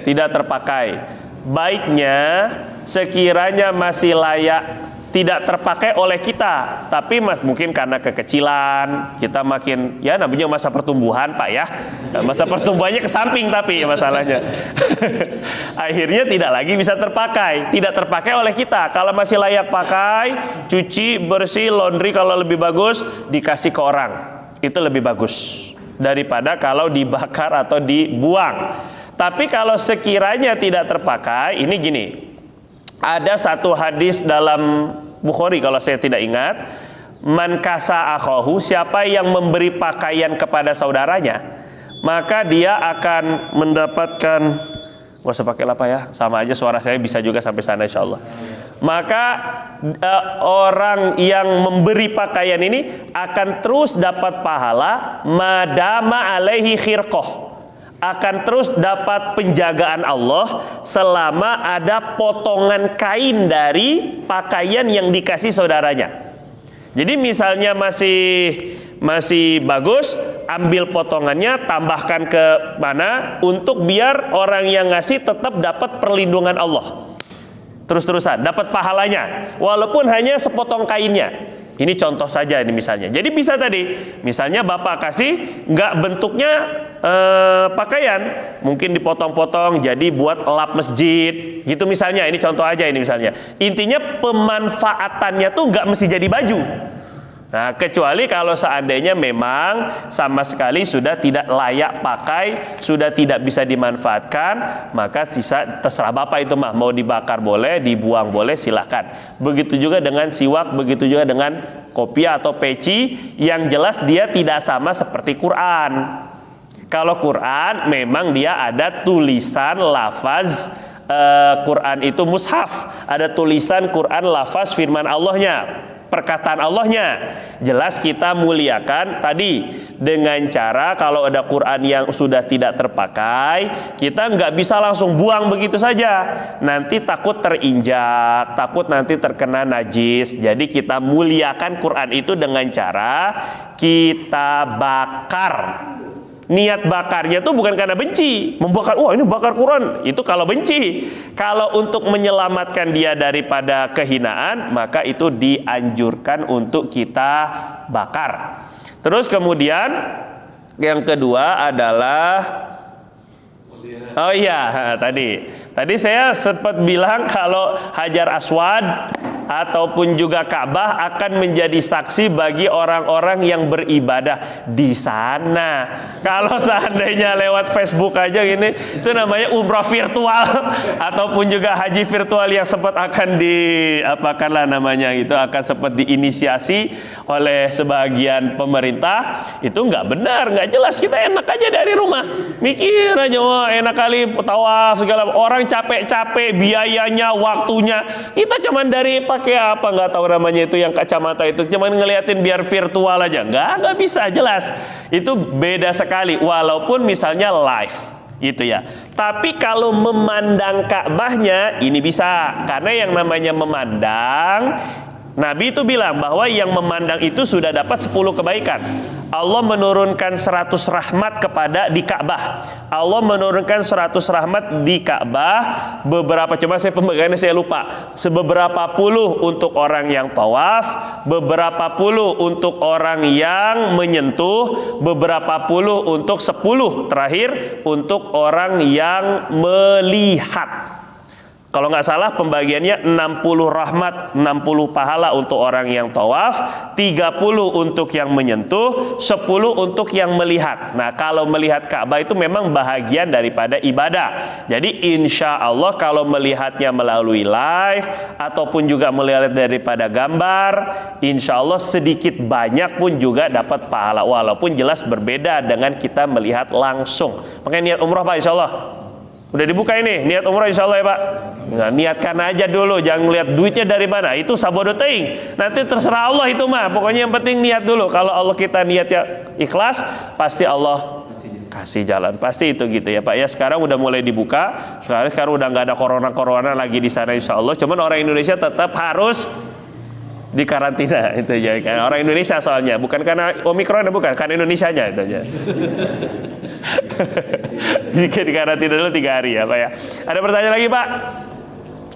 tidak terpakai. Baiknya sekiranya masih layak tidak terpakai oleh kita, tapi mungkin karena kekecilan kita makin ya namanya masa pertumbuhan Pak ya, masa pertumbuhannya ke samping tapi masalahnya akhirnya tidak lagi bisa terpakai, tidak terpakai oleh kita. Kalau masih layak pakai, cuci bersih, laundry kalau lebih bagus dikasih ke orang, itu lebih bagus daripada kalau dibakar atau dibuang. Tapi kalau sekiranya tidak terpakai, ini gini, ada satu hadis dalam Bukhari kalau saya tidak ingat, man kasa akhahu, siapa yang memberi pakaian kepada saudaranya, maka dia akan mendapatkan, gak usah pakai apa ya, sama aja suara saya bisa juga sampai sana insyaallah. Maka orang yang memberi pakaian ini akan terus dapat pahala madama alaihi khirqah, akan terus dapat penjagaan Allah selama ada potongan kain dari pakaian yang dikasih saudaranya. Jadi misalnya masih bagus, ambil potongannya, tambahkan ke mana untuk biar orang yang ngasih tetap dapat perlindungan Allah. Terus-terusan dapat pahalanya walaupun hanya sepotong kainnya. Ini contoh saja ini misalnya. Jadi bisa tadi, misalnya bapak kasih nggak bentuknya pakaian, mungkin dipotong-potong jadi buat lap masjid, gitu misalnya. Ini contoh aja ini misalnya. Intinya pemanfaatannya tuh nggak mesti jadi baju. Nah, kecuali kalau seandainya memang sama sekali sudah tidak layak pakai, sudah tidak bisa dimanfaatkan, maka sisa terserah bapak itu mah, mau dibakar boleh, dibuang boleh, silakan. Begitu juga dengan siwak, begitu juga dengan kopiah atau peci, yang jelas dia tidak sama seperti Quran. Kalau Quran memang dia ada tulisan lafaz Quran itu mushaf, ada tulisan Quran lafaz firman Allahnya, perkataan Allahnya. Jelas kita muliakan tadi dengan cara kalau ada Quran yang sudah tidak terpakai, kita nggak bisa langsung buang begitu saja. Nanti takut terinjak, takut nanti terkena najis. Jadi kita muliakan Quran itu dengan cara kita bakar. Niat bakarnya tuh bukan karena benci, membakar, wah ini bakar Quran, itu kalau benci. Kalau untuk menyelamatkan dia daripada kehinaan, maka itu dianjurkan untuk kita bakar. Terus kemudian yang kedua adalah, oh iya, tadi saya sempat bilang kalau Hajar Aswad ataupun juga Ka'bah akan menjadi saksi bagi orang-orang yang beribadah di sana. Kalau seandainya lewat Facebook aja gini, itu namanya umrah virtual ataupun juga haji virtual yang sempat akan apakanlah namanya itu, akan sempat diinisiasi oleh sebagian pemerintah. Itu nggak benar, nggak jelas. Kita enak aja dari rumah, mikir aja, wah enak kali tawaf segala, orang capek-capek biayanya, waktunya, kita cuman dari pakai apa nggak tahu namanya itu yang kacamata itu, cuman ngeliatin biar virtual aja, nggak bisa jelas. Itu beda sekali walaupun misalnya live itu ya. Tapi kalau memandang Ka'bahnya ini bisa, karena yang namanya memandang, Nabi itu bilang bahwa yang memandang itu sudah dapat 10 kebaikan. Allah menurunkan 100 rahmat kepada di Ka'bah. Allah menurunkan 100 rahmat di Ka'bah. Beberapa, coba saya pembagiannya saya lupa. Sebeberapa puluh untuk orang yang tawaf, beberapa puluh untuk orang yang menyentuh, beberapa puluh untuk 10 terakhir untuk orang yang melihat. Kalau nggak salah pembagiannya 60 rahmat, 60 pahala untuk orang yang tawaf, 30 untuk yang menyentuh, 10 untuk yang melihat. Nah, kalau melihat Ka'bah itu memang bahagian daripada ibadah. Jadi insya Allah kalau melihatnya melalui live ataupun juga melihat daripada gambar, insya Allah sedikit banyak pun juga dapat pahala. Walaupun jelas berbeda dengan kita melihat langsung. Makanya niat umroh Pak, insya Allah. Udah dibuka ini, niat umrah insya Allah ya Pak. Nah, niatkan aja dulu, jangan lihat duitnya dari mana. Itu sabodo teing. Nanti terserah Allah itu mah. Pokoknya yang penting niat dulu. Kalau Allah kita niatnya ikhlas, pasti Allah kasih jalan. Pasti itu gitu ya Pak ya. Sekarang udah mulai dibuka. Sekarang udah nggak ada corona lagi di sana insya Allah. Cuman orang Indonesia tetap harus di karantina itu aja kan. Orang Indonesia soalnya, bukan karena Omikron, bukan karena Indonesianya itu aja. Jika di karantina dulu 3 hari ya Pak ya. Ada pertanyaan lagi Pak?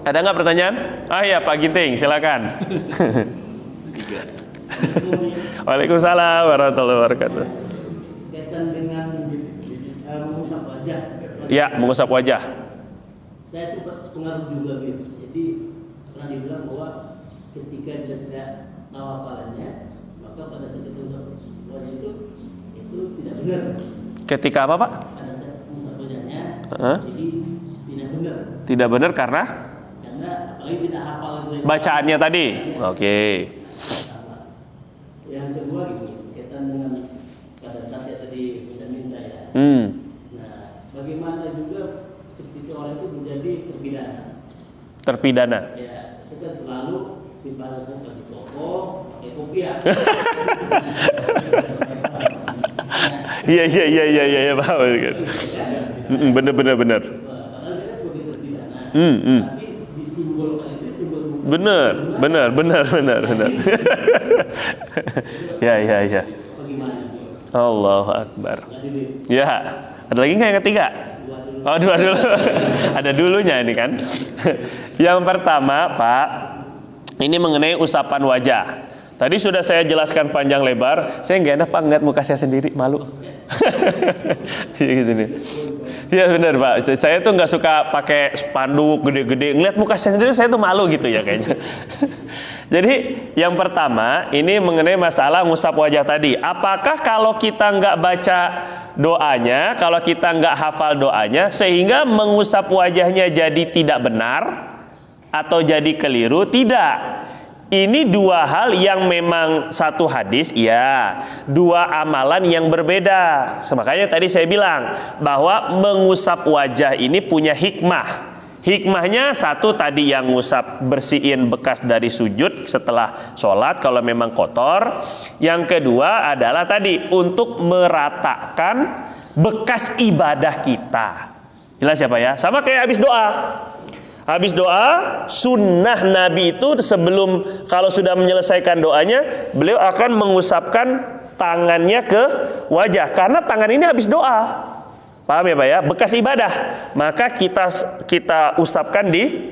Ada nggak pertanyaan? Ah ya Pak Ginting, silakan. Waalaikumsalam warahmatullahi wabarakatuh. Kaitan dengan mengusap wajah. Ya, mengusap wajah. Saya sempat pengaruh juga gitu. Jadi pernah dibilang bahwa ketika tidak tahu hafalannya, maka pada saat mengusap wajah itu tidak benar. Ketika apa Pak? Pada saat mengusap wajahnya, jadi tidak benar. Tidak benar karena apalagi tidak hafal bacaannya tadi. Oke. Yang kedua gitu, kaitan dengan pada saat ya tadi minta ya. Nah, bagaimana juga ketika orang itu menjadi terpidana. Ya, itu kan selalu dibalakan di toko pakai kopiah. Iya, paham. Bener. Padahal dia sebagai terpidana. Tapi disimbolkan itu simbol bukan. Benar. Ya. Bagaimana? Allahu Akbar. Kasih Bib. Ya, ada lagi nggak yang ketiga? Oh, dua dulu. Ada dulunya ini kan. Yang pertama, Pak, ini mengenai usapan wajah. Tadi sudah saya jelaskan panjang lebar. Saya nggak enak Pak ngeliat muka saya sendiri, malu. Gitu nih. Iya benar Pak. Saya tuh nggak suka pakai spanduk gede-gede. Ngeliat muka saya sendiri saya tuh malu gitu ya kayaknya. Jadi yang pertama ini mengenai masalah ngusap wajah tadi. Apakah kalau kita nggak baca doanya, kalau kita nggak hafal doanya, sehingga mengusap wajahnya jadi tidak benar atau jadi keliru? Tidak. Ini dua hal yang memang satu hadis, ya, dua amalan yang berbeda. Makanya tadi saya bilang bahwa mengusap wajah ini punya hikmah. Hikmahnya satu tadi yang ngusap bersihin bekas dari sujud setelah sholat kalau memang kotor. Yang kedua adalah tadi untuk meratakan bekas ibadah kita. Jelas ya Pak ya? Sama kayak habis doa. Habis doa, sunnah Nabi itu sebelum kalau sudah menyelesaikan doanya, beliau akan mengusapkan tangannya ke wajah karena tangan ini habis doa. Paham ya Pak ya? Bekas ibadah. Maka kita usapkan di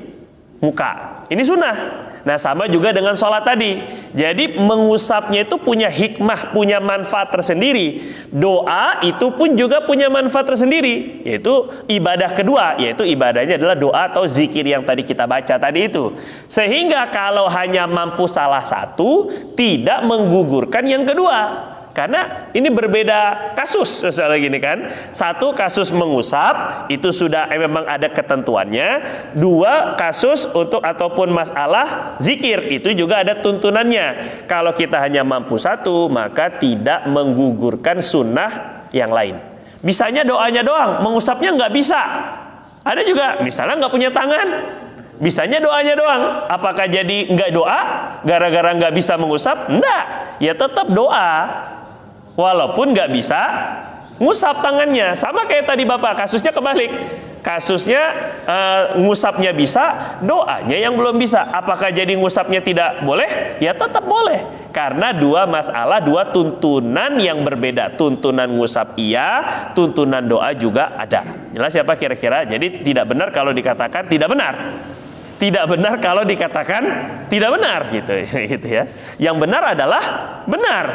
muka. Ini sunnah. Nah sama juga dengan sholat tadi. Jadi mengusapnya itu punya hikmah, punya manfaat tersendiri. Doa itu pun juga punya manfaat tersendiri, yaitu ibadah kedua, yaitu ibadahnya adalah doa atau zikir yang tadi kita baca tadi itu. Sehingga kalau hanya mampu salah satu, tidak menggugurkan yang kedua. Karena ini berbeda kasus misalnya gini kan. Satu kasus mengusap itu sudah memang ada ketentuannya. Dua kasus untuk ataupun masalah zikir itu juga ada tuntunannya. Kalau kita hanya mampu satu maka tidak menggugurkan sunnah yang lain. Bisanya doanya doang, mengusapnya nggak bisa. Ada juga misalnya nggak punya tangan, bisanya doanya doang. Apakah jadi nggak doa gara-gara nggak bisa mengusap? Enggak, ya tetap doa. Walaupun nggak bisa ngusap tangannya. Sama kayak tadi Bapak, kasusnya kebalik. Kasusnya ngusapnya bisa, doanya yang belum bisa. Apakah jadi ngusapnya tidak boleh? Ya tetap boleh. Karena dua masalah, dua tuntunan yang berbeda. Tuntunan ngusap iya, tuntunan doa juga ada. Jelas siapa kira-kira? Jadi tidak benar kalau dikatakan tidak benar. Tidak benar kalau dikatakan tidak benar gitu ya. Yang benar adalah benar.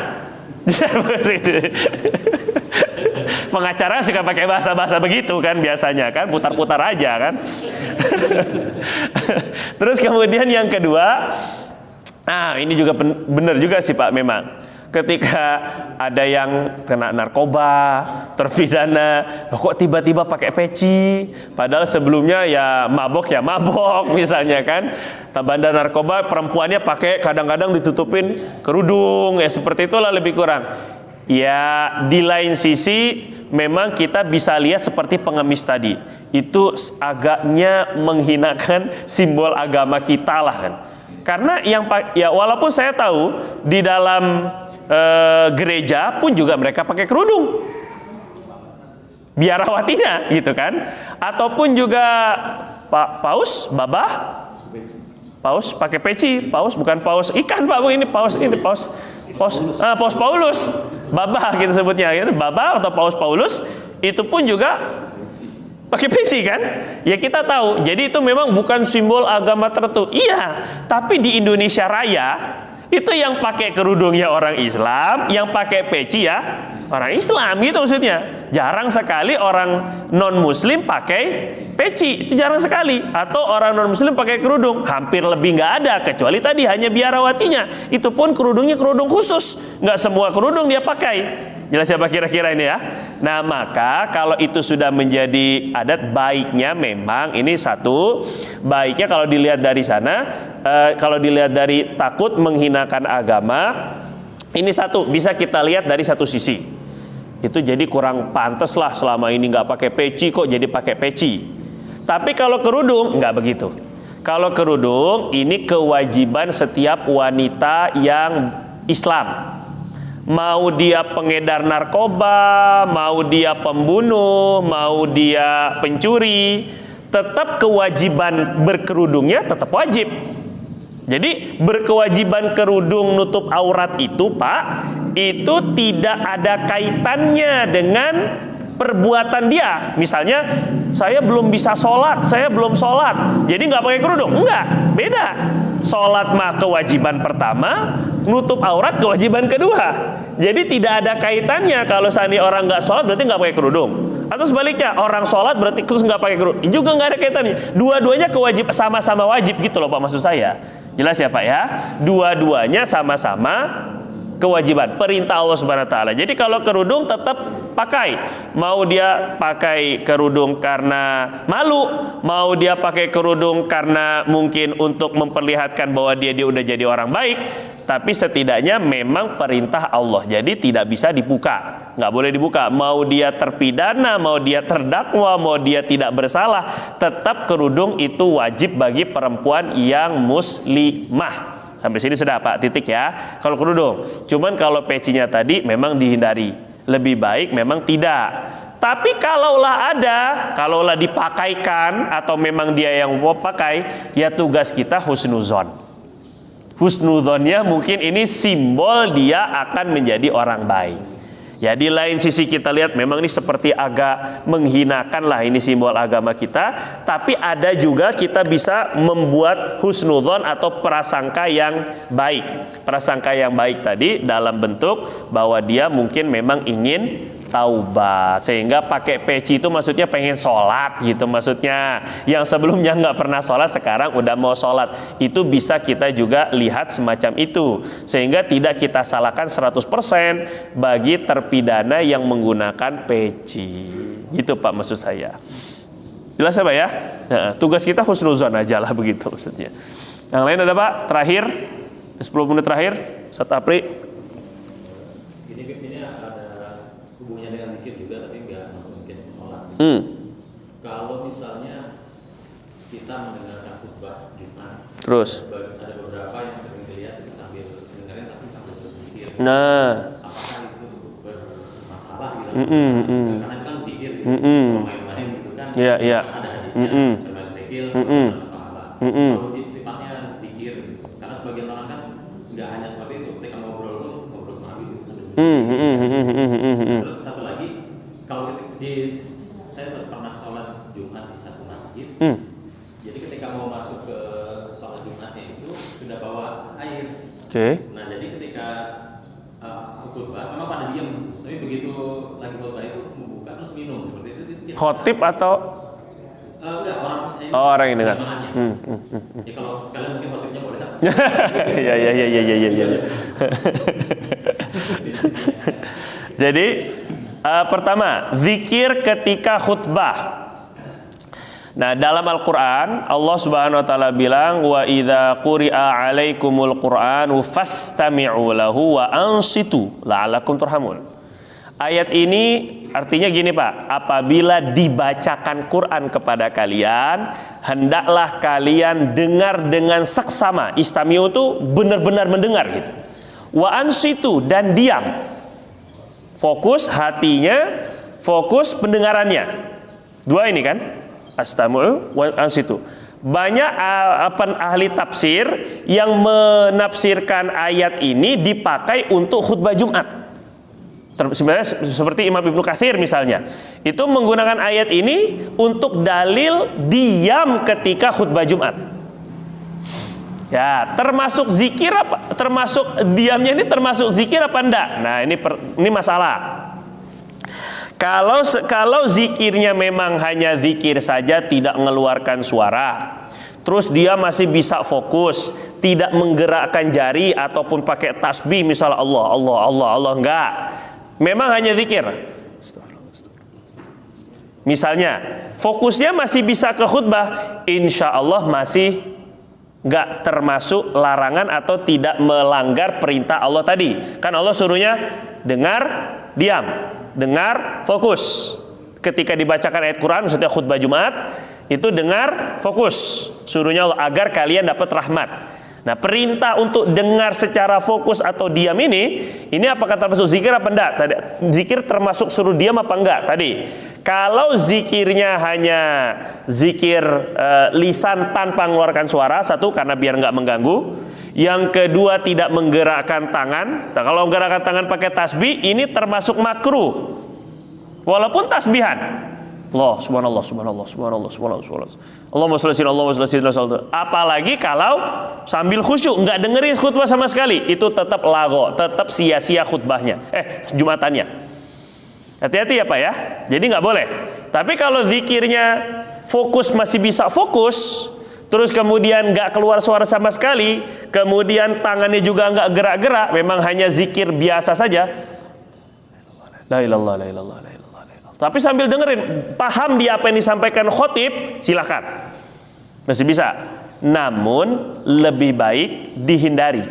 Pengacara suka pakai bahasa-bahasa begitu kan biasanya kan, putar-putar aja kan. Terus kemudian yang kedua, ini juga benar juga sih Pak memang. Ketika ada yang kena narkoba, terpidana, kok tiba-tiba pakai peci, padahal sebelumnya ya mabok misalnya kan. Bandar narkoba perempuannya pakai kadang-kadang ditutupin kerudung, ya seperti itulah lebih kurang. Ya di lain sisi memang kita bisa lihat seperti pengemis tadi, itu agaknya menghinakan simbol agama kita lah kan. Karena ya walaupun saya tahu di dalam gereja pun juga mereka pakai kerudung, biarawatinya gitu kan, ataupun juga paus, paus pakai peci, paus bukan paus ikan Pak, ini paus Paulus, babah gitu sebutnya, gitu. Babah atau paus Paulus itu pun juga pakai peci kan? Ya kita tahu. Jadi itu memang bukan simbol agama tertentu. Iya, tapi di Indonesia Raya itu yang pakai kerudungnya orang Islam, yang pakai peci ya orang Islam gitu maksudnya. Jarang sekali orang non Muslim pakai peci, itu jarang sekali. Atau orang non Muslim pakai kerudung, hampir lebih nggak ada, kecuali tadi hanya biarawatinya. Itu pun kerudungnya kerudung khusus, nggak semua kerudung dia pakai. Jelas siapa kira-kira ini ya? Nah maka kalau itu sudah menjadi adat, baiknya memang ini satu, baiknya kalau dilihat dari sana, kalau dilihat dari takut menghinakan agama, ini satu bisa kita lihat dari satu sisi. Itu jadi kurang pantas lah selama ini nggak pakai peci kok jadi pakai peci. Tapi kalau kerudung nggak begitu. Kalau kerudung ini kewajiban setiap wanita yang Islam. mau dia pengedar narkoba, mau dia pembunuh, mau dia pencuri, tetap kewajiban berkerudungnya tetap wajib. Jadi berkewajiban kerudung nutup aurat itu, Pak, itu tidak ada kaitannya dengan perbuatan dia. Misalnya saya belum bisa sholat, saya belum sholat, jadi nggak pakai kerudung. Enggak, beda. Sholat mah kewajiban pertama, nutup aurat kewajiban kedua. Jadi tidak ada kaitannya kalau seandainya orang nggak sholat berarti nggak pakai kerudung. Atau sebaliknya, orang sholat berarti terus nggak pakai kerudung. Juga nggak ada kaitannya. Dua-duanya kewajiban, sama-sama wajib gitu loh Pak, maksud saya. Jelas ya Pak ya? Dua-duanya sama-sama kewajiban, perintah Allah Subhanahu wa taala. Jadi kalau kerudung tetap pakai. Mau dia pakai kerudung karena malu, mau dia pakai kerudung karena mungkin untuk memperlihatkan bahwa dia udah jadi orang baik, tapi setidaknya memang perintah Allah. Jadi tidak bisa dibuka. Nggak boleh dibuka. Mau dia terpidana, mau dia terdakwa, mau dia tidak bersalah, tetap kerudung itu wajib bagi perempuan yang muslimah. Sampai sini sudah Pak, titik ya. Kalau kerudung, cuman kalau pecinya tadi memang dihindari. Lebih baik memang tidak. Tapi kalaulah ada, kalaulah dipakaikan atau memang dia yang mau pakai, ya tugas kita husnuzon. Husnuzonnya mungkin ini simbol dia akan menjadi orang baik. Ya di lain sisi kita lihat memang ini seperti agak menghinakan lah, ini simbol agama kita. Tapi ada juga kita bisa membuat husnudzon atau prasangka yang baik. Prasangka yang baik tadi dalam bentuk bahwa dia mungkin memang ingin taubat, sehingga pakai peci itu maksudnya pengen sholat gitu maksudnya. Yang sebelumnya nggak pernah sholat sekarang udah mau sholat. Itu bisa kita juga lihat semacam itu, sehingga tidak kita salahkan 100% bagi terpidana yang menggunakan peci. Gitu Pak maksud saya. Jelas ya Pak ya? Nah, tugas kita husnuzon aja lah begitu maksudnya. Yang lain ada Pak? Terakhir 10 menit terakhir 1 April. Ini ada hubungannya dengan zikir juga, tapi nggak mungkin sholat. Kalau misalnya kita mendengarkan khutbah Jumat, terus ada beberapa yang sering dilihat sambil dengerin tapi sambil berzikir. Nah, apakah itu bermasalah gitu? Karena itu kan zikir, gitu. Kalau main-main gitu kan, Iya. ada hadisnya, bermain zikir, pahala. Kalau sifatnya zikir, karena sebagian orang kan nggak hanya seperti itu, ketika ngobrol pun ngobrol sama Nabi gitu. Terus satu lagi, kalau saya pernah sholat Jumat di satu masjid. Jadi ketika mau masuk ke sholat Jumatnya itu sudah bawa air. Oke. Nah jadi ketika khutbah memang pada diam, tapi begitu lagi khutbah itu membuka terus minum seperti itu. Khotib atau enggak, orang ini. Oh, orang yang dengar. Ya kalau sekalian mungkin khotibnya boleh kan? Ya. Jadi pertama, zikir ketika khutbah. Nah, dalam Al-Qur'an Allah Subhanahu wa taala bilang wa idza quri'a 'alaikumul Qur'anu fastami'u lahu wa ansitu la'allakum turhamun. Ayat ini artinya gini Pak, apabila dibacakan Quran kepada kalian, hendaklah kalian dengar dengan seksama. Istami'u itu benar-benar mendengar gitu. Wa ansitu, dan diam. Fokus hatinya, fokus pendengarannya. Dua ini kan? Astami'u wa ansitu. Banyak ahli tafsir yang menafsirkan ayat ini dipakai untuk khutbah Jumat. Sebenarnya seperti Imam Ibnu Katsir misalnya, itu menggunakan ayat ini untuk dalil diam ketika khutbah Jumat. Ya, termasuk zikir apa? Termasuk diamnya ini termasuk zikir apa enggak? Nah, ini masalah. Kalau zikirnya memang hanya zikir saja, tidak mengeluarkan suara, terus dia masih bisa fokus, tidak menggerakkan jari ataupun pakai tasbih misalnya Allah, enggak. Memang hanya zikir. Misalnya, fokusnya masih bisa ke khutbah, insya Allah masih nggak termasuk larangan atau tidak melanggar perintah Allah tadi. Kan Allah suruhnya dengar, diam, dengar, fokus. Ketika dibacakan ayat Quran, maksudnya khutbah Jumat, itu dengar, fokus. Suruhnya Allah agar kalian dapat rahmat. Nah, perintah untuk dengar secara fokus atau diam ini apakah termasuk zikir apa enggak? Tadi zikir termasuk suruh diam apa enggak? Tadi kalau zikirnya hanya zikir lisan tanpa mengeluarkan suara, satu karena biar enggak mengganggu. Yang kedua tidak menggerakkan tangan. Nah, kalau menggerakkan tangan pakai tasbih ini termasuk makruh. Walaupun tasbihan. Allah, subhanallah, subhanallah, subhanallah, subhanallah, subhanallah. Allahumma sholli ala sayyidina. Apalagi kalau sambil khusyuk, nggak dengerin khutbah sama sekali, itu tetap lago, tetap sia-sia khutbahnya, jumatannya. Hati-hati ya Pak ya. Jadi nggak boleh. Tapi kalau zikirnya fokus masih bisa fokus, terus kemudian nggak keluar suara sama sekali, kemudian tangannya juga nggak gerak-gerak, memang hanya zikir biasa saja. La ilallah, la ilallah, la ilallah. Tapi sambil dengerin, paham dia apa yang disampaikan khotib, silakan, masih bisa. Namun lebih baik dihindari.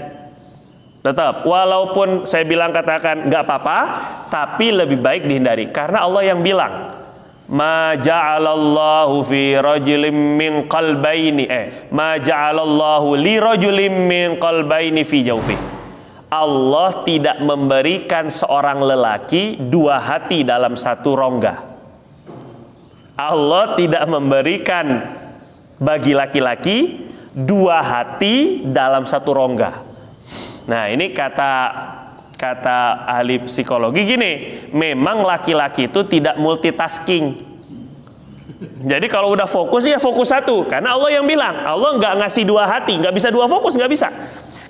Tetap, walaupun saya bilang katakan nggak apa-apa, tapi lebih baik dihindari. Karena Allah yang bilang, ma ja'alallahu fi rajulin min qalbaini ma ja'alallahu li rajulin min qalbaini fi jawfi. Allah tidak memberikan seorang lelaki dua hati dalam satu rongga. Allah tidak memberikan bagi laki-laki dua hati dalam satu rongga. Nah, ini kata ahli psikologi gini, memang laki-laki itu tidak multitasking. Jadi kalau udah fokus ya fokus satu, karena Allah yang bilang, Allah nggak ngasih dua hati, nggak bisa dua fokus, nggak bisa.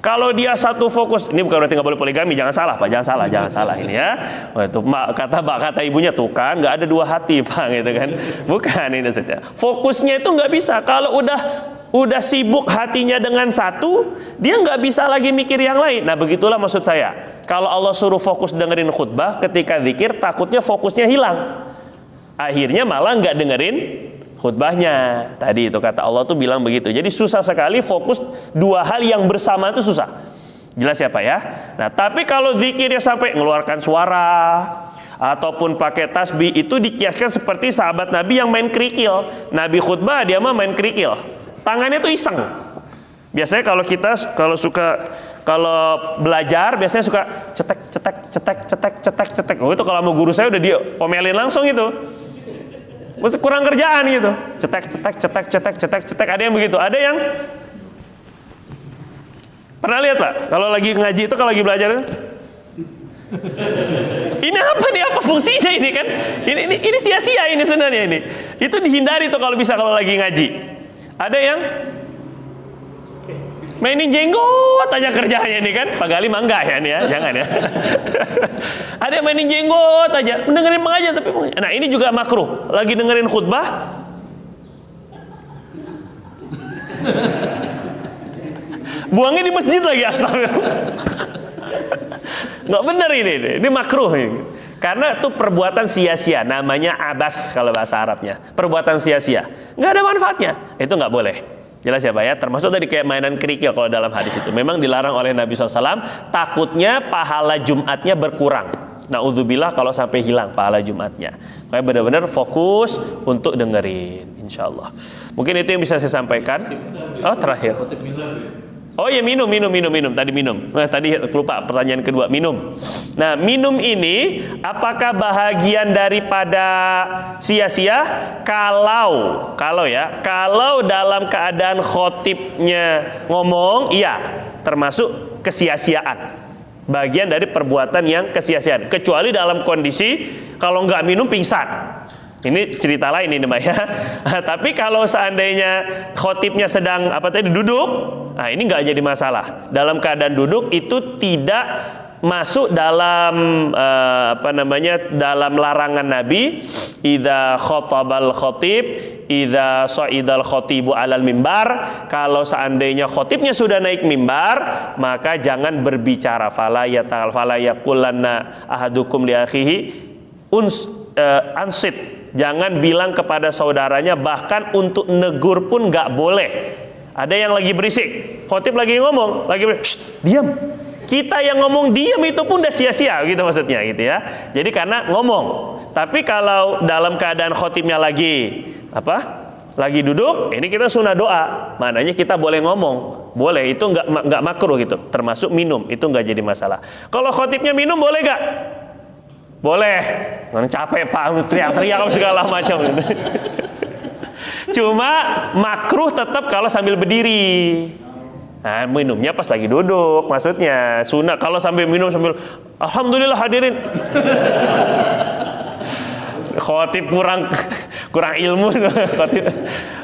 Kalau dia satu fokus, ini bukan berarti nggak boleh poligami, jangan salah Pak, jangan salah ini ya. Itu kata ibunya tuh kan, nggak ada dua hati Pak, gitu kan? Bukan ini saja. Fokusnya itu nggak bisa. Kalau udah sibuk hatinya dengan satu, dia nggak bisa lagi mikir yang lain. Nah begitulah maksud saya. Kalau Allah suruh fokus dengerin khutbah, ketika zikir takutnya fokusnya hilang. Akhirnya malah nggak dengerin khutbahnya. Tadi itu kata Allah tuh bilang begitu. Jadi susah sekali fokus dua hal yang bersama itu susah. Jelas ya Pak ya? Nah tapi kalau zikirnya sampai mengeluarkan suara ataupun pakai tasbih, itu dikiaskan seperti sahabat Nabi yang main kerikil. Nabi khutbah dia mah main kerikil. Tangannya tuh iseng. Biasanya kalau belajar biasanya suka cetek. Oh itu kalau mau guru saya udah dia omelin langsung itu. Kurang kerjaan gitu. Cetek. Ada yang begitu. Ada yang pernah lihat Pak? Kalau lagi ngaji itu, kalau lagi belajar itu, ini apa nih? Apa fungsinya ini kan? Ini sia-sia ini sebenarnya ini. Itu dihindari tuh kalau bisa kalau lagi ngaji. Ada yang mainin jenggot aja kerjanya ini kan. Pak Gali mah enggak ya nih ya, jangan ya. Ada yang mainin jenggot aja, mendengarin pengajian tapi nah ini juga makruh. Lagi dengerin khutbah buangnya di masjid lagi, astagfirullah. Nggak benar ini makruh ini. Karena itu perbuatan sia-sia, namanya abas kalau bahasa Arabnya. Perbuatan sia-sia, nggak ada manfaatnya. Itu nggak boleh. Jelas ya Pak ya, termasuk tadi kayak mainan kerikil kalau dalam hadis itu. Memang dilarang oleh Nabi SAW, takutnya pahala Jumatnya berkurang. Na'udzubillah kalau sampai hilang pahala Jumatnya. Makanya benar-benar fokus untuk dengerin, insya Allah. Mungkin itu yang bisa saya sampaikan. Oh terakhir. Oh ya minum. Tadi minum. Nah, tadi lupa pertanyaan kedua, minum. Nah minum ini apakah bahagian daripada sia-sia? Kalau dalam keadaan khotibnya ngomong, iya termasuk kesia-siaan. Bagian dari perbuatan yang kesia-siaan. Kecuali dalam kondisi kalau nggak minum pingsan. Ini cerita lain ini Mbak ya. Tapi kalau seandainya khotibnya sedang duduk, nah ini nggak jadi masalah. Dalam keadaan duduk itu tidak masuk dalam dalam larangan Nabi. Idza khatabal khatib, idza sa'idal khatibu alal mimbar. Kalau seandainya khotibnya sudah naik mimbar, maka jangan berbicara. Fala yaqulanna ahadukum li akhihi ansit. Jangan bilang kepada saudaranya, bahkan untuk negur pun nggak boleh. Ada yang lagi berisik, khotib lagi ngomong, lagi berisik, diam. Kita yang ngomong diam itu pun udah sia-sia gitu maksudnya gitu ya. Jadi karena ngomong. Tapi kalau dalam keadaan khotibnya lagi duduk, ini kita sunnah doa. Maknanya kita boleh ngomong. boleh, itu nggak makruh gitu, termasuk minum itu nggak jadi masalah. Kalau khotibnya minum boleh nggak? Boleh. Nggak capek Pak, teriak-teriak segala macam. Cuma makruh tetap kalau sambil berdiri. Nah, minumnya pas lagi duduk, maksudnya sunat. Kalau sambil minum sambil alhamdulillah hadirin. Khotib kurang ilmu,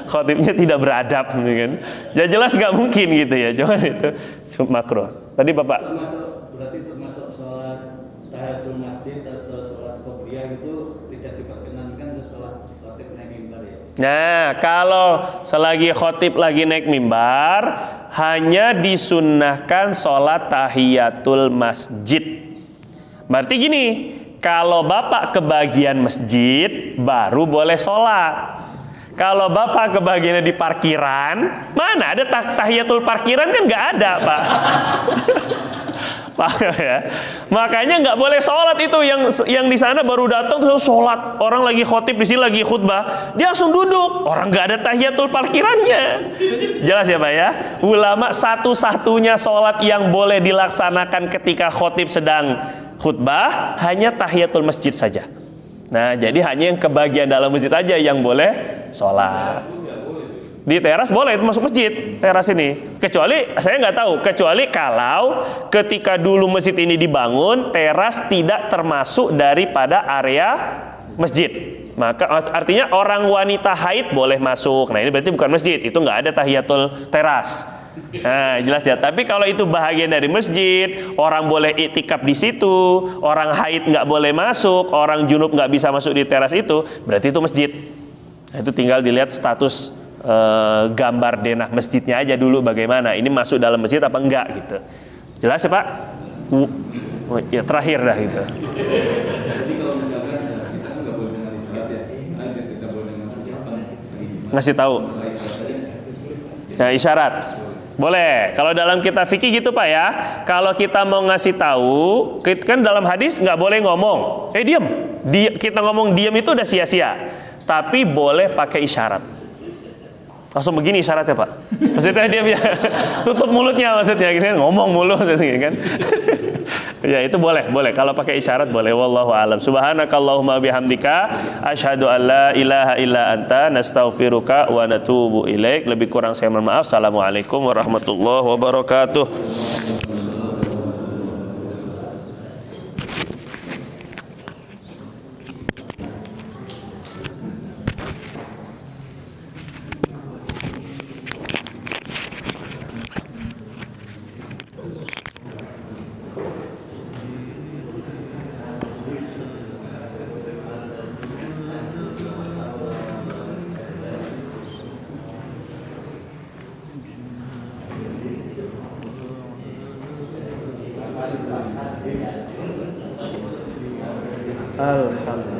khotibnya tidak beradab, kan? Ya jelas nggak mungkin gitu ya, cuman itu makruh. Tadi Bapak. Berarti termasuk sholat tahiyatul masjid atau sholat qobliyah itu tidak diperkenankan setelah khotib naik mimbar ya? Nah, kalau selagi khotib lagi naik mimbar, hanya disunnahkan sholat tahiyatul masjid. Berarti gini, kalau Bapak kebagian masjid, baru boleh sholat. Kalau Bapak kebagiannya di parkiran, mana ada tahiyatul parkiran, kan nggak ada Pak. Paham ya? Makanya nggak boleh sholat itu, yang di sana baru datang terus sholat. Orang lagi khotib di sini lagi khutbah, dia langsung duduk. Orang nggak ada tahiyatul parkirannya. Jelas ya Pak ya? Ulama satu-satunya sholat yang boleh dilaksanakan ketika khotib sedang khutbah hanya tahiyatul masjid saja. Nah, jadi hanya yang kebagian dalam masjid aja yang boleh sholat. Di teras boleh, itu masuk masjid, teras ini. Kecuali, saya nggak tahu, kecuali kalau ketika dulu masjid ini dibangun, teras tidak termasuk daripada area masjid. Maka artinya orang wanita haid boleh masuk. Nah, ini berarti bukan masjid, itu nggak ada tahiyatul teras. Nah, jelas ya. Tapi kalau itu bahagian dari masjid, orang boleh iktikaf di situ, orang haid nggak boleh masuk, orang junub nggak bisa masuk di teras itu, berarti itu masjid. Nah, itu tinggal dilihat status gambar denah masjidnya aja dulu bagaimana. Ini masuk dalam masjid apa enggak gitu. Jelas ya Pak? Ya terakhir dah gitu. Jadi kalau misalkan kita kan nggak boleh dengar isyarat ya, kita boleh dengar apa? Ngasih tahu. Nah, isyarat. Boleh. Kalau dalam kitab fikih gitu Pak ya. Kalau kita mau ngasih tahu, kan dalam hadis nggak boleh ngomong. Diam. Kita ngomong diam itu udah sia-sia. Tapi boleh pakai isyarat. Langsung begini isyaratnya Pak. Maksudnya diam ya. Tutup mulutnya maksudnya gitu kan. Ngomong mulu maksudnya kan. Ya itu boleh. Kalau pakai isyarat boleh. Wallahu a'lam. Subhanakallahumma bihamdika asyhadu an la ilaha illa anta nastaghfiruka wa natubu ilaik. Lebih kurang saya mohon maaf. Assalamualaikum warahmatullahi wabarakatuh. Alhamdulillah.